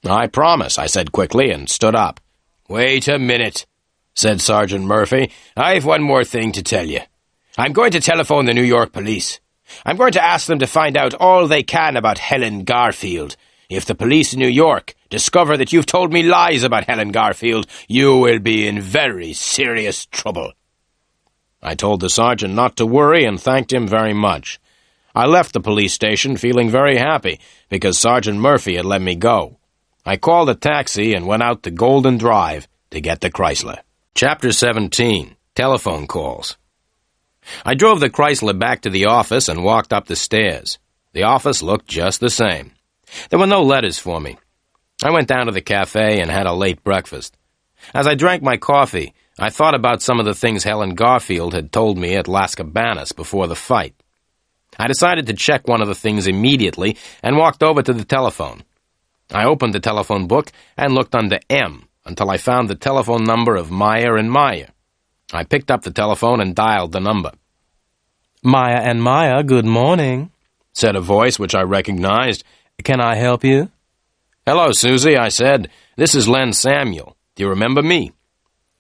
I promise, I said quickly, and stood up. Wait a minute, said Sergeant Murphy. I've one more thing to tell you. I'm going to telephone the New York police. I'm going to ask them to find out all they can about Helen Garfield. If the police in New York discover that you've told me lies about Helen Garfield, you will be in very serious trouble. I told the sergeant not to worry and thanked him very much. I left the police station feeling very happy because Sergeant Murphy had let me go. I called a taxi and went out to Golden Drive to get the Chrysler. Chapter 17. Telephone Calls. I drove the Chrysler back to the office and walked up the stairs. The office looked just the same. There were no letters for me. I went down to the cafe and had a late breakfast. As I drank my coffee, I thought about some of the things Helen Garfield had told me at Las Cabanas before the fight. I decided to check one of the things immediately and walked over to the telephone. I opened the telephone book and looked under M until I found the telephone number of Meyer and Meyer. I picked up the telephone and dialed the number. Meyer and Meyer, good morning, said a voice which I recognized. Can I help you? Hello, Susie, I said. This is Len Samuel. Do you remember me?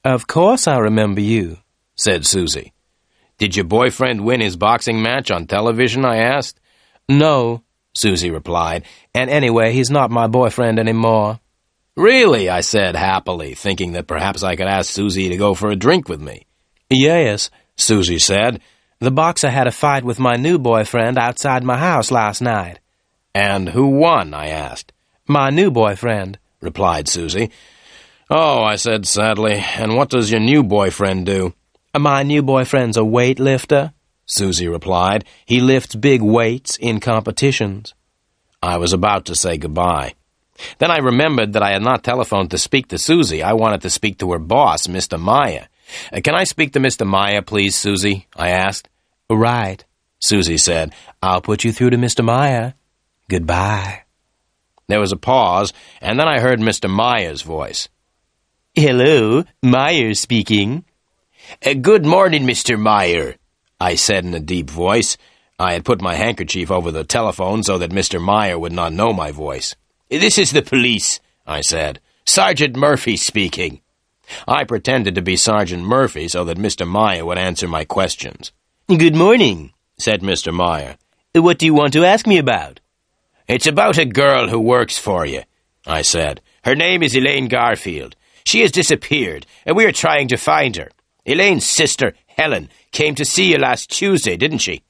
Of course I remember you, said Susie. Did your boyfriend win his boxing match on television, I asked. No, Susie replied, and anyway, he's not my boyfriend anymore. Really, I said happily, thinking that perhaps I could ask Susie to go for a drink with me. Yes, Susie said. The boxer had a fight with my new boyfriend outside my house last night. And who won, I asked. My new boyfriend, replied Susie. Oh, I said sadly, and what does your new boyfriend do? My new boyfriend's a weightlifter, Susie replied. He lifts big weights in competitions. I was about to say goodbye. Then I remembered that I had not telephoned to speak to Susie. I wanted to speak to her boss, Mr. Meyer. Can I speak to Mr. Meyer, please, Susie? I asked. Right, Susie said. I'll put you through to Mr. Meyer. Goodbye. There was a pause, and then I heard Mr. Meyer's voice. Hello, Meyer speaking. Good morning, Mr. Meyer, I said in a deep voice. I had put my handkerchief over the telephone so that Mr. Meyer would not know my voice. This is the police, I said. Sergeant Murphy speaking. I pretended to be Sergeant Murphy so that Mr. Meyer would answer my questions. Good morning, said Mr. Meyer. What do you want to ask me about? It's about a girl who works for you, I said. Her name is Elaine Garfield. She has disappeared, and we are trying to find her. Elaine's sister, Helen, came to see you last Tuesday, didn't she?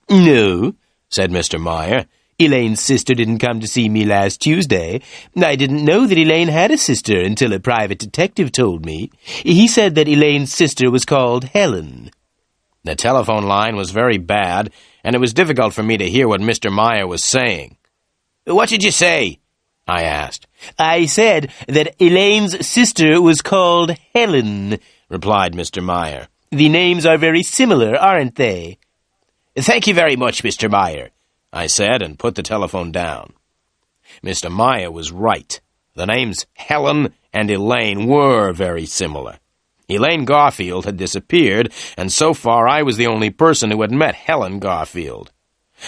No, said Mr. Meyer. Elaine's sister didn't come to see me last Tuesday. I didn't know that Elaine had a sister until a private detective told me. He said that Elaine's sister was called Helen. The telephone line was very bad, and it was difficult for me to hear what Mr. Meyer was saying. What did you say? I asked. I said that Elaine's sister was called Helen, replied Mr. Meyer. The names are very similar, aren't they? Thank you very much, Mr. Meyer, I said, and put the telephone down. Mr. Meyer was right. The names Helen and Elaine were very similar. Elaine Garfield had disappeared, and so far I was the only person who had met Helen Garfield.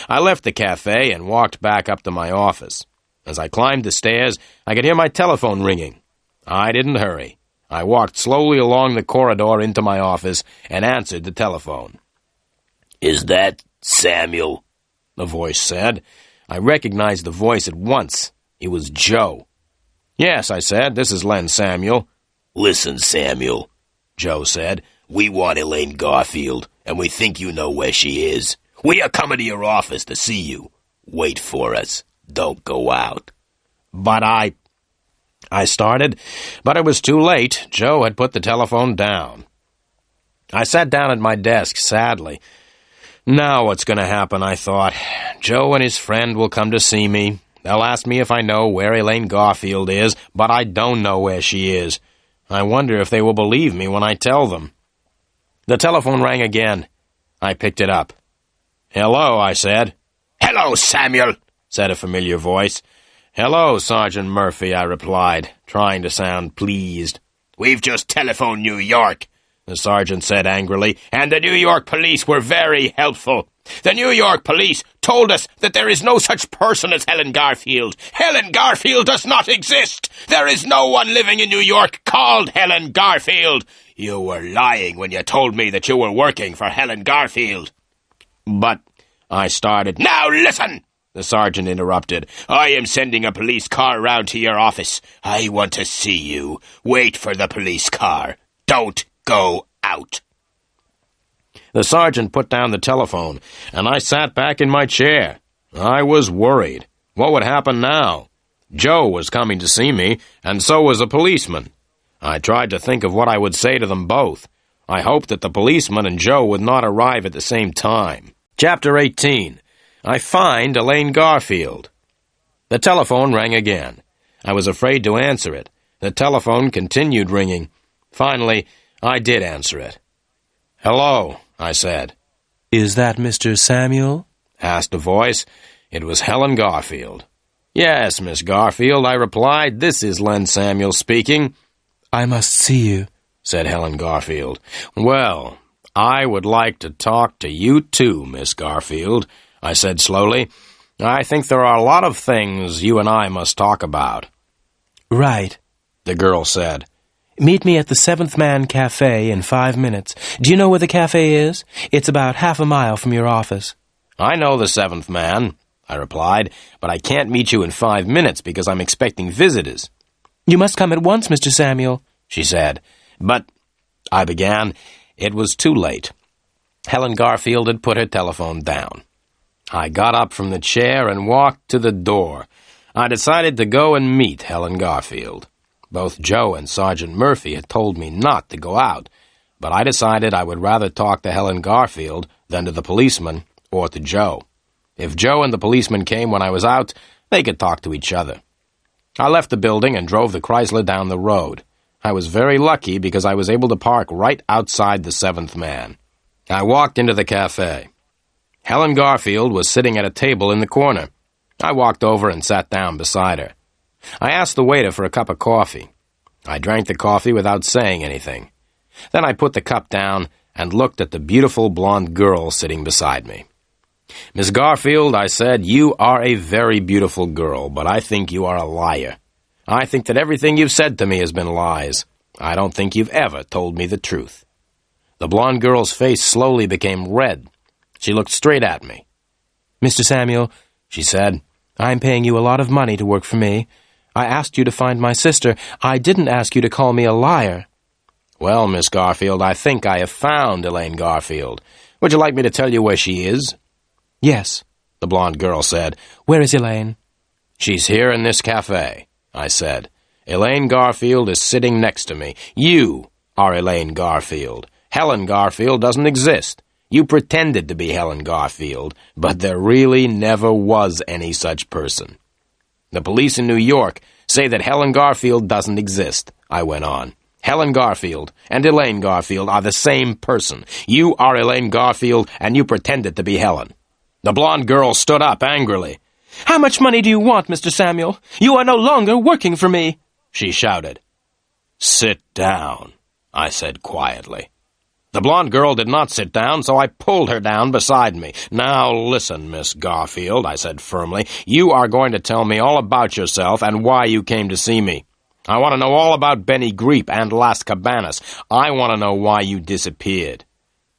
I left the cafe and walked back up to my office. As I climbed the stairs, I could hear my telephone ringing. I didn't hurry. I walked slowly along the corridor into my office and answered the telephone. Is that Samuel? The voice said. I recognized the voice at once. It was Joe. Yes, I said, this is Len Samuel. Listen, Samuel, Joe said. We want Elaine Garfield, and we think you know where she is. We are coming to your office to see you. Wait for us. Don't go out. But I started, but it was too late. Joe had put the telephone down. I sat down at my desk sadly. Now what's going to happen, I thought. Joe and his friend will come to see me. They'll ask me if I know where Elaine Garfield is, but I don't know where she is. I wonder if they will believe me when I tell them. The telephone rang again. I picked it up. "Hello," I said. "Hello, Samuel," said a familiar voice. "Hello, Sergeant Murphy," I replied, trying to sound pleased. "We've just telephoned New York," the sergeant said angrily, "and the New York police were very helpful. The New York police told us that there is no such person as Helen Garfield. Helen Garfield does not exist. There is no one living in New York called Helen Garfield. You were lying when you told me that you were working for Helen Garfield." "But," I started. "Now listen!" the sergeant interrupted. "I am sending a police car round to your office. I want to see you. Wait for the police car. Don't go out." The sergeant put down the telephone, and I sat back in my chair. I was worried. What would happen now? Joe was coming to see me, and so was a policeman. I tried to think of what I would say to them both. I hoped that the policeman and Joe would not arrive at the same time. Chapter 18. I find Elaine Garfield. The telephone rang again. I was afraid to answer it. The telephone continued ringing. Finally, I did answer it. "Hello," I said. "Is that Mr. Samuel?" asked a voice. It was Helen Garfield. "Yes, Miss Garfield," I replied. "This is Len Samuel speaking." "I must see you," said Helen Garfield. "Well, I would like to talk to you too, Miss Garfield," I said slowly. "I think there are a lot of things you and I must talk about." "Right," the girl said. "Meet me at the Seventh Man Cafe in 5 minutes. Do you know where the cafe is? It's about half a mile from your office." "I know the Seventh Man," I replied, "but I can't meet you in 5 minutes because I'm expecting visitors." "You must come at once, Mr. Samuel," she said. "But," I began. It was too late. Helen Garfield had put her telephone down. I got up from the chair and walked to the door. I decided to go and meet Helen Garfield. Both Joe and Sergeant Murphy had told me not to go out, but I decided I would rather talk to Helen Garfield than to the policeman or to Joe. If Joe and the policeman came when I was out, they could talk to each other. I left the building and drove the Chrysler down the road. I was very lucky because I was able to park right outside the Seventh Man. I walked into the cafe. Helen Garfield was sitting at a table in the corner. I walked over and sat down beside her. I asked the waiter for a cup of coffee. I drank the coffee without saying anything. Then I put the cup down and looked at the beautiful blonde girl sitting beside me. "Miss Garfield," I said, "you are a very beautiful girl, but I think you are a liar. I think that everything you've said to me has been lies. I don't think you've ever told me the truth." The blonde girl's face slowly became red. She looked straight at me. "Mr. Samuel," she said, "I'm paying you a lot of money to work for me. I asked you to find my sister. I didn't ask you to call me a liar." "Well, Miss Garfield, I think I have found Elaine Garfield. Would you like me to tell you where she is?" "Yes," the blonde girl said. "Where is Elaine?" "She's here in this cafe," I said. "Elaine Garfield is sitting next to me. You are Elaine Garfield. Helen Garfield doesn't exist. You pretended to be Helen Garfield, but there really never was any such person. The police in New York say that Helen Garfield doesn't exist," I went on. "Helen Garfield and Elaine Garfield are the same person. You are Elaine Garfield, and you pretended to be Helen." The blonde girl stood up angrily. "How much money do you want, Mr. Samuel? You are no longer working for me," she shouted. "Sit down," I said quietly. The blonde girl did not sit down, so I pulled her down beside me. "Now listen, Miss Garfield," I said firmly. "You are going to tell me all about yourself and why you came to see me. I want to know all about Benny Greep and Las Cabanas. I want to know why you disappeared."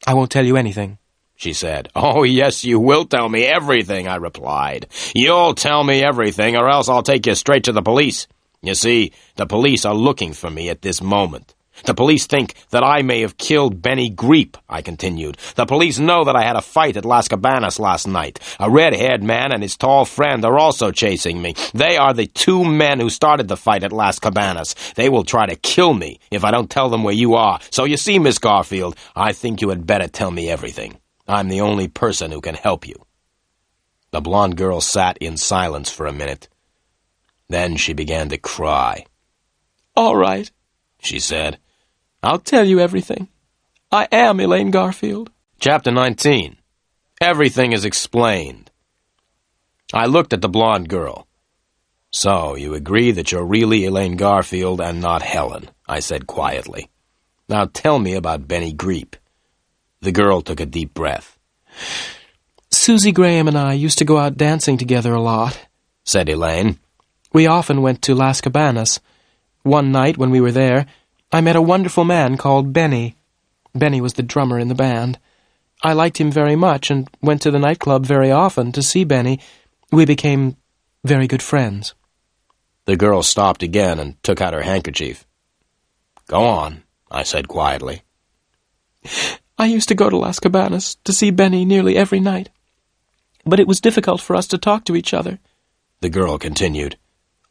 "I won't tell you anything," she said. "Oh, yes, you will tell me everything," I replied. "You'll tell me everything, or else I'll take you straight to the police. You see, the police are looking for me at this moment. The police think that I may have killed Benny Greep," I continued. "The police know that I had a fight at Las Cabanas last night. A red-haired man and his tall friend are also chasing me. They are the 2 men who started the fight at Las Cabanas. They will try to kill me if I don't tell them where you are. So you see, Miss Garfield, I think you had better tell me everything. I'm the only person who can help you." The blonde girl sat in silence for a minute. Then she began to cry. "All right," she said. I'll tell you everything. I am Elaine Garfield. Chapter 19. Everything is explained. I looked at the blonde girl. So, you agree that you're really Elaine Garfield and not Helen, I said quietly. Now tell me about Benny Greep. The girl took a deep breath. Susie Graham and I used to go out dancing together a lot, said Elaine. We often went to Las Cabanas. One night when we were there, I met a wonderful man called Benny. Benny was the drummer in the band. I liked him very much and went to the nightclub very often to see Benny. We became very good friends. The girl stopped again and took out her handkerchief. Go on, I said quietly. I used to go to Las Cabanas to see Benny nearly every night. But it was difficult for us to talk to each other, the girl continued.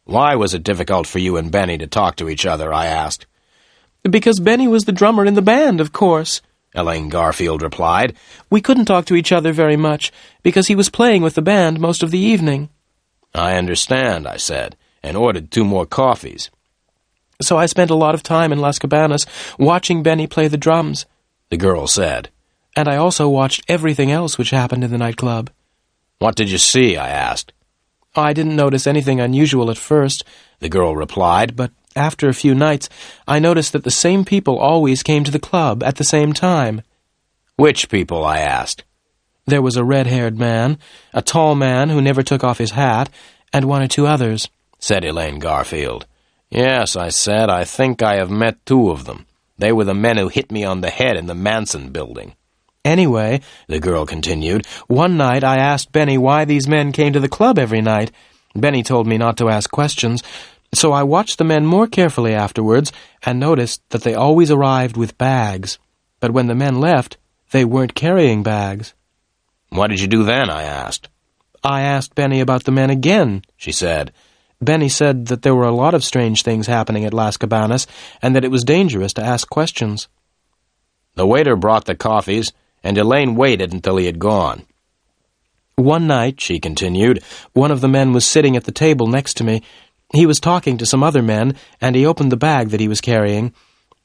Why was it difficult for you and Benny to talk to each other, I asked. Because Benny was the drummer in the band, of course, Elaine Garfield replied. We couldn't talk to each other very much, because he was playing with the band most of the evening. I understand, I said, and ordered 2 more coffees. So I spent a lot of time in Las Cabanas watching Benny play the drums, the girl said. And I also watched everything else which happened in the nightclub. What did you see? I asked. I didn't notice anything unusual at first, the girl replied, but after a few nights I noticed that the same people always came to the club at the same time. Which people? I asked. There was a red-haired man, a tall man who never took off his hat, and 1 or 2 others, said Elaine Garfield. Yes, I said, I think I have met 2 of them. They were the men who hit me on the head in the Manson building. Anyway, the girl continued, one night I asked Benny why these men came to the club every night. Benny told me not to ask questions, so I watched the men more carefully afterwards and noticed that they always arrived with bags. But when the men left, they weren't carrying bags. What did you do then? I asked. I asked Benny about the men again, she said. Benny said that there were a lot of strange things happening at Las Cabanas and that it was dangerous to ask questions. The waiter brought the coffees, and Elaine waited until he had gone. One night, she continued, one of the men was sitting at the table next to me. He was talking to some other men, and he opened the bag that he was carrying.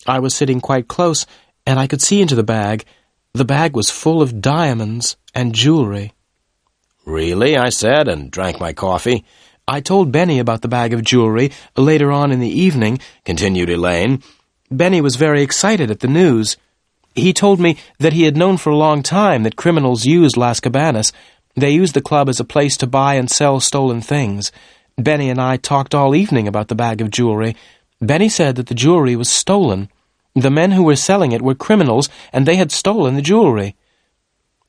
I was sitting quite close, and I could see into the bag. The bag was full of diamonds and jewelry. Really? I said, and drank my coffee. I told Benny about the bag of jewelry later on in the evening, continued Elaine. Benny was very excited at the news. He told me that he had known for a long time that criminals used Las Cabanas. They used the club as a place to buy and sell stolen things. Benny and I talked all evening about the bag of jewelry. Benny said that the jewelry was stolen. The men who were selling it were criminals, and they had stolen the jewelry.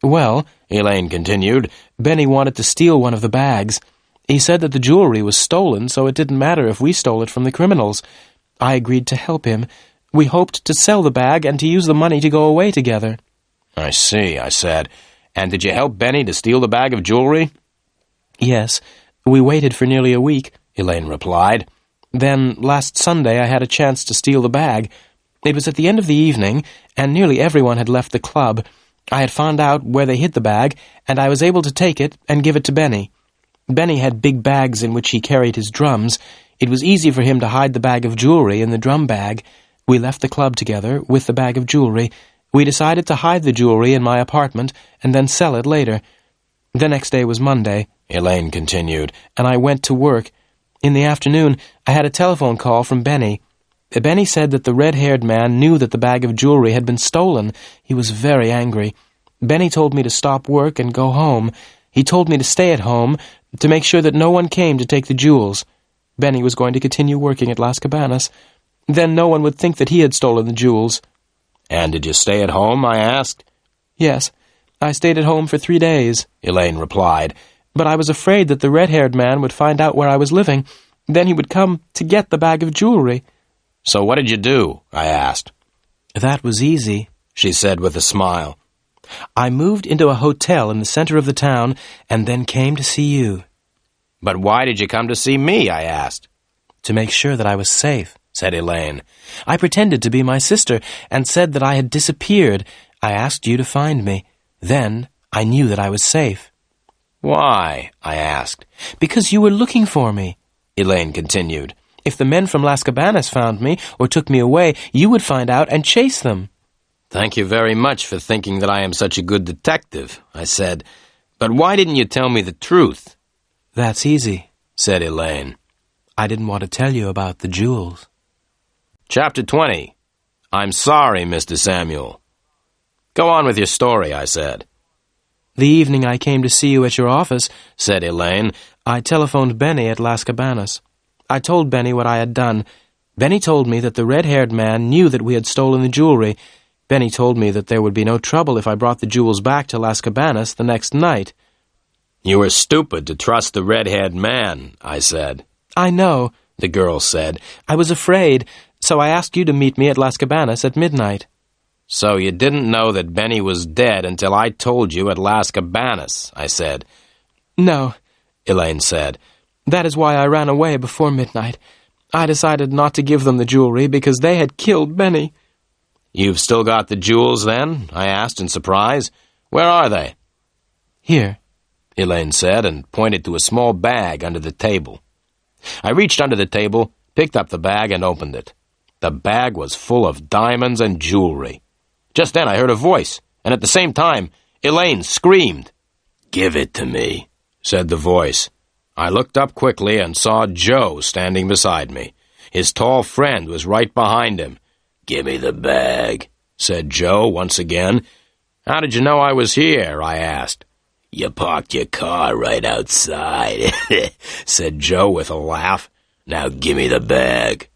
Well, Elaine continued, Benny wanted to steal one of the bags. He said that the jewelry was stolen, so it didn't matter if we stole it from the criminals. I agreed to help him. We hoped to sell the bag and to use the money to go away together. I see, I said. And did you help Benny to steal the bag of jewelry? Yes. We waited for nearly a week, Elaine replied. Then, last Sunday, I had a chance to steal the bag. It was at the end of the evening, and nearly everyone had left the club. I had found out where they hid the bag, and I was able to take it and give it to Benny. Benny had big bags in which he carried his drums. It was easy for him to hide the bag of jewelry in the drum bag. We left the club together with the bag of jewelry. We decided to hide the jewelry in my apartment and then sell it later. The next day was Monday, Elaine continued, and I went to work. In the afternoon, I had a telephone call from Benny. Benny said that the red-haired man knew that the bag of jewelry had been stolen. He was very angry. Benny told me to stop work and go home. He told me to stay at home to make sure that no one came to take the jewels. Benny was going to continue working at Las Cabanas. Then no one would think that he had stolen the jewels. And did you stay at home? I asked. Yes, I stayed at home for 3 days, Elaine replied. But I was afraid that the red-haired man would find out where I was living. Then he would come to get the bag of jewelry. So what did you do? I asked. That was easy, she said with a smile. I moved into a hotel in the center of the town and then came to see you. But why did you come to see me? I asked. To make sure that I was safe, said Elaine. I pretended to be my sister and said that I had disappeared. I asked you to find me. Then I knew that I was safe. Why? I asked. Because you were looking for me, Elaine continued. If the men from Las Cabanas found me or took me away, you would find out and chase them." "Thank you very much for thinking that I am such a good detective," I said. "But why didn't you tell me the truth?" "That's easy," said Elaine. "I didn't want to tell you about the jewels." Chapter 20. I'm sorry, Mr. Samuel. "Go on with your story," I said. "The evening I came to see you at your office," said Elaine, "I telephoned Benny at Las Cabanas. I told Benny what I had done. Benny told me that the red-haired man knew that we had stolen the jewelry. Benny told me that there would be no trouble if I brought the jewels back to Las Cabanas the next night." "You were stupid to trust the red-haired man," I said. "I know," the girl said. "I was afraid, so I asked you to meet me at Las Cabanas at midnight." "So you didn't know that Benny was dead until I told you at Las Cabanas," I said. "No," Elaine said. "That is why I ran away before midnight. I decided not to give them the jewelry because they had killed Benny." "You've still got the jewels, then?" I asked in surprise. "Where are they?" "Here," Elaine said, and pointed to a small bag under the table. I reached under the table, picked up the bag, and opened it. The bag was full of diamonds and jewelry. Just then I heard a voice, and at the same time, Elaine screamed. "Give it to me," said the voice. I looked up quickly and saw Joe standing beside me. His tall friend was right behind him. "Give me the bag," said Joe once again. "How did you know I was here?" I asked. "You parked your car right outside," said Joe with a laugh. "Now give me the bag."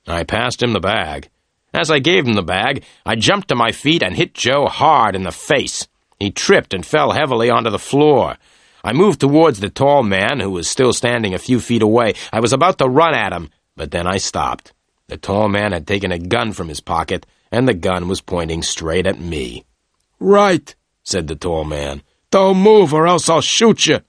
I passed him the bag. As I gave him the bag, I jumped to my feet and hit Joe hard in the face. He tripped and fell heavily onto the floor. I moved towards the tall man, who was still standing a few feet away. I was about to run at him, but then I stopped. The tall man had taken a gun from his pocket, and the gun was pointing straight at me. "Right," said the tall man. "Don't move, or else I'll shoot you."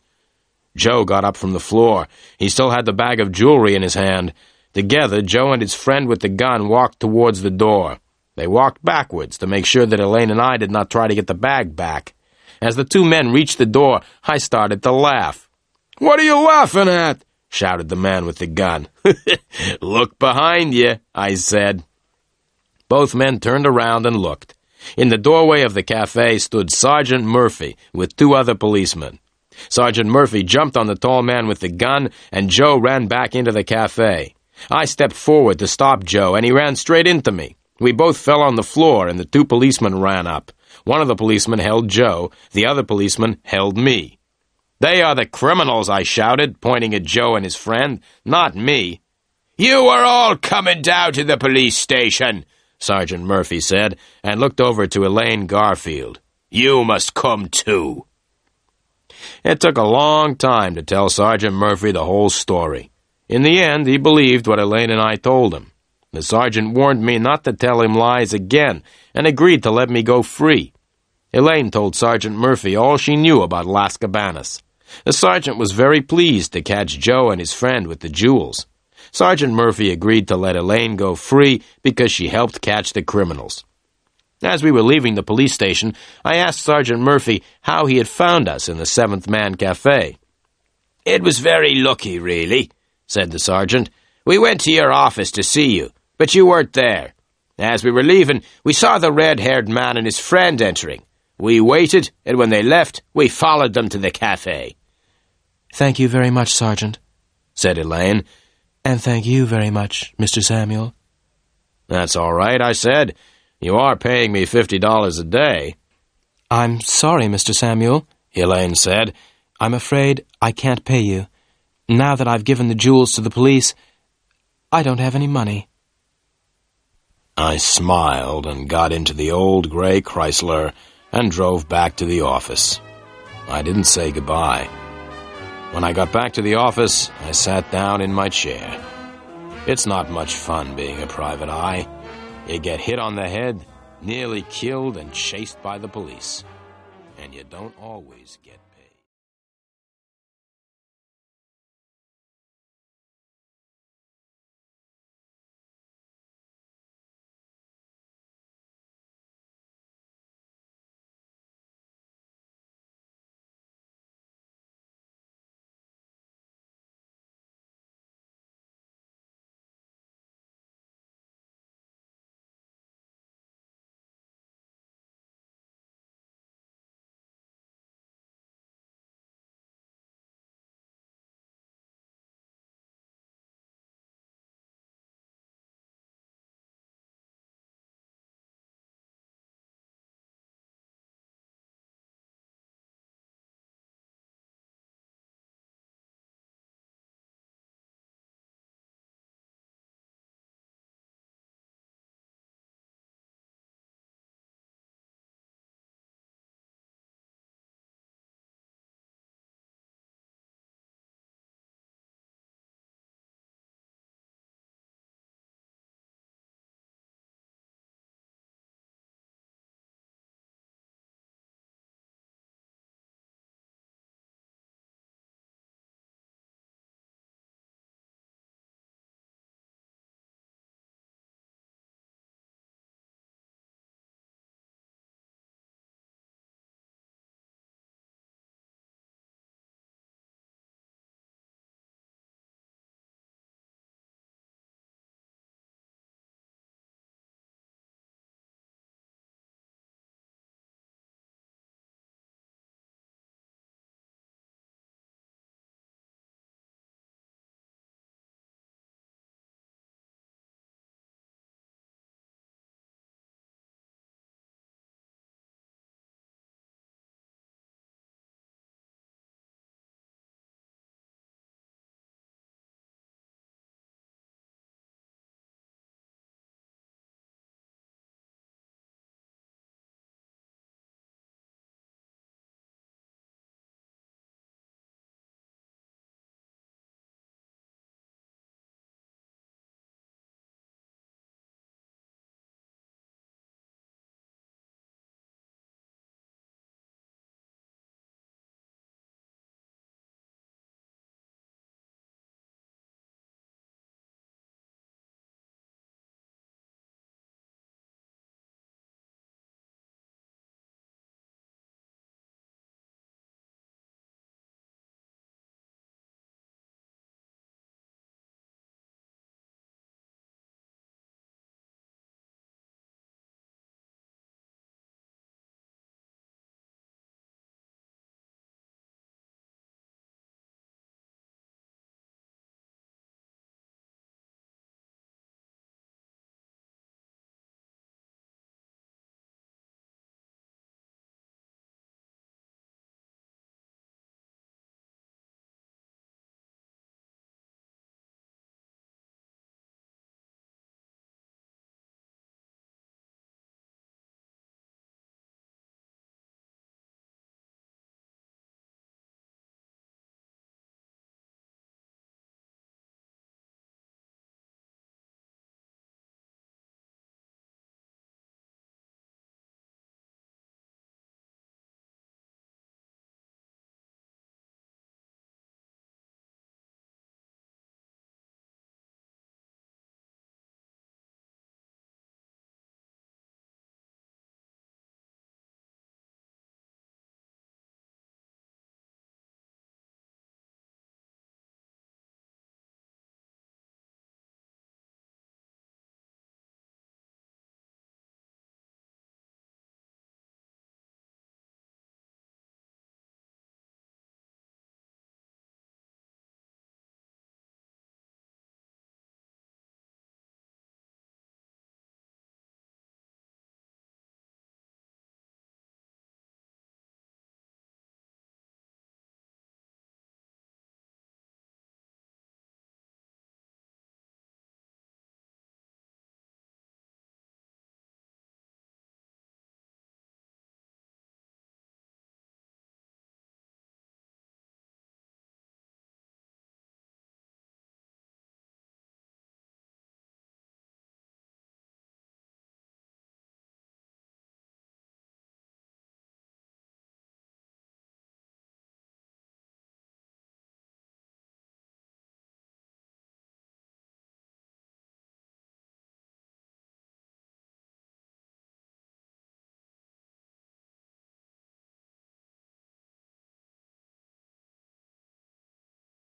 Joe got up from the floor. He still had the bag of jewelry in his hand. Together, Joe and his friend with the gun walked towards the door. They walked backwards to make sure that Elaine and I did not try to get the bag back. As the two men reached the door, I started to laugh. "What are you laughing at?" shouted the man with the gun. "Look behind you," I said. Both men turned around and looked. In the doorway of the cafe stood Sergeant Murphy with two other policemen. Sergeant Murphy jumped on the tall man with the gun, and Joe ran back into the cafe. I stepped forward to stop Joe, and he ran straight into me. We both fell on the floor, and the two policemen ran up. One of the policemen held Joe. The other policeman held me. "They are the criminals," I shouted, pointing at Joe and his friend, "not me." "You are all coming down to the police station," Sergeant Murphy said, and looked over to Elaine Garfield. "You must come too." It took a long time to tell Sergeant Murphy the whole story. In the end, he believed what Elaine and I told him. The sergeant warned me not to tell him lies again, and agreed to let me go free. Elaine told Sergeant Murphy all she knew about Las Cabanas. The sergeant was very pleased to catch Joe and his friend with the jewels. Sergeant Murphy agreed to let Elaine go free because she helped catch the criminals. As we were leaving the police station, I asked Sergeant Murphy how he had found us in the Seventh Man Cafe. "It was very lucky, really," said the sergeant. "We went to your office to see you, but you weren't there. As we were leaving, we saw the red-haired man and his friend entering. We waited, and when they left, we followed them to the cafe." "Thank you very much, Sergeant," said Elaine. "And thank you very much, Mr. Samuel." "That's all right," I said. "You are paying me $50 a day." "I'm sorry, Mr. Samuel," Elaine said. "I'm afraid I can't pay you. Now that I've given the jewels to the police, I don't have any money." I smiled and got into the old gray Chrysler and drove back to the office. I didn't say goodbye. When I got back to the office, I sat down in my chair. It's not much fun being a private eye. You get hit on the head, nearly killed, and chased by the police. And you don't always get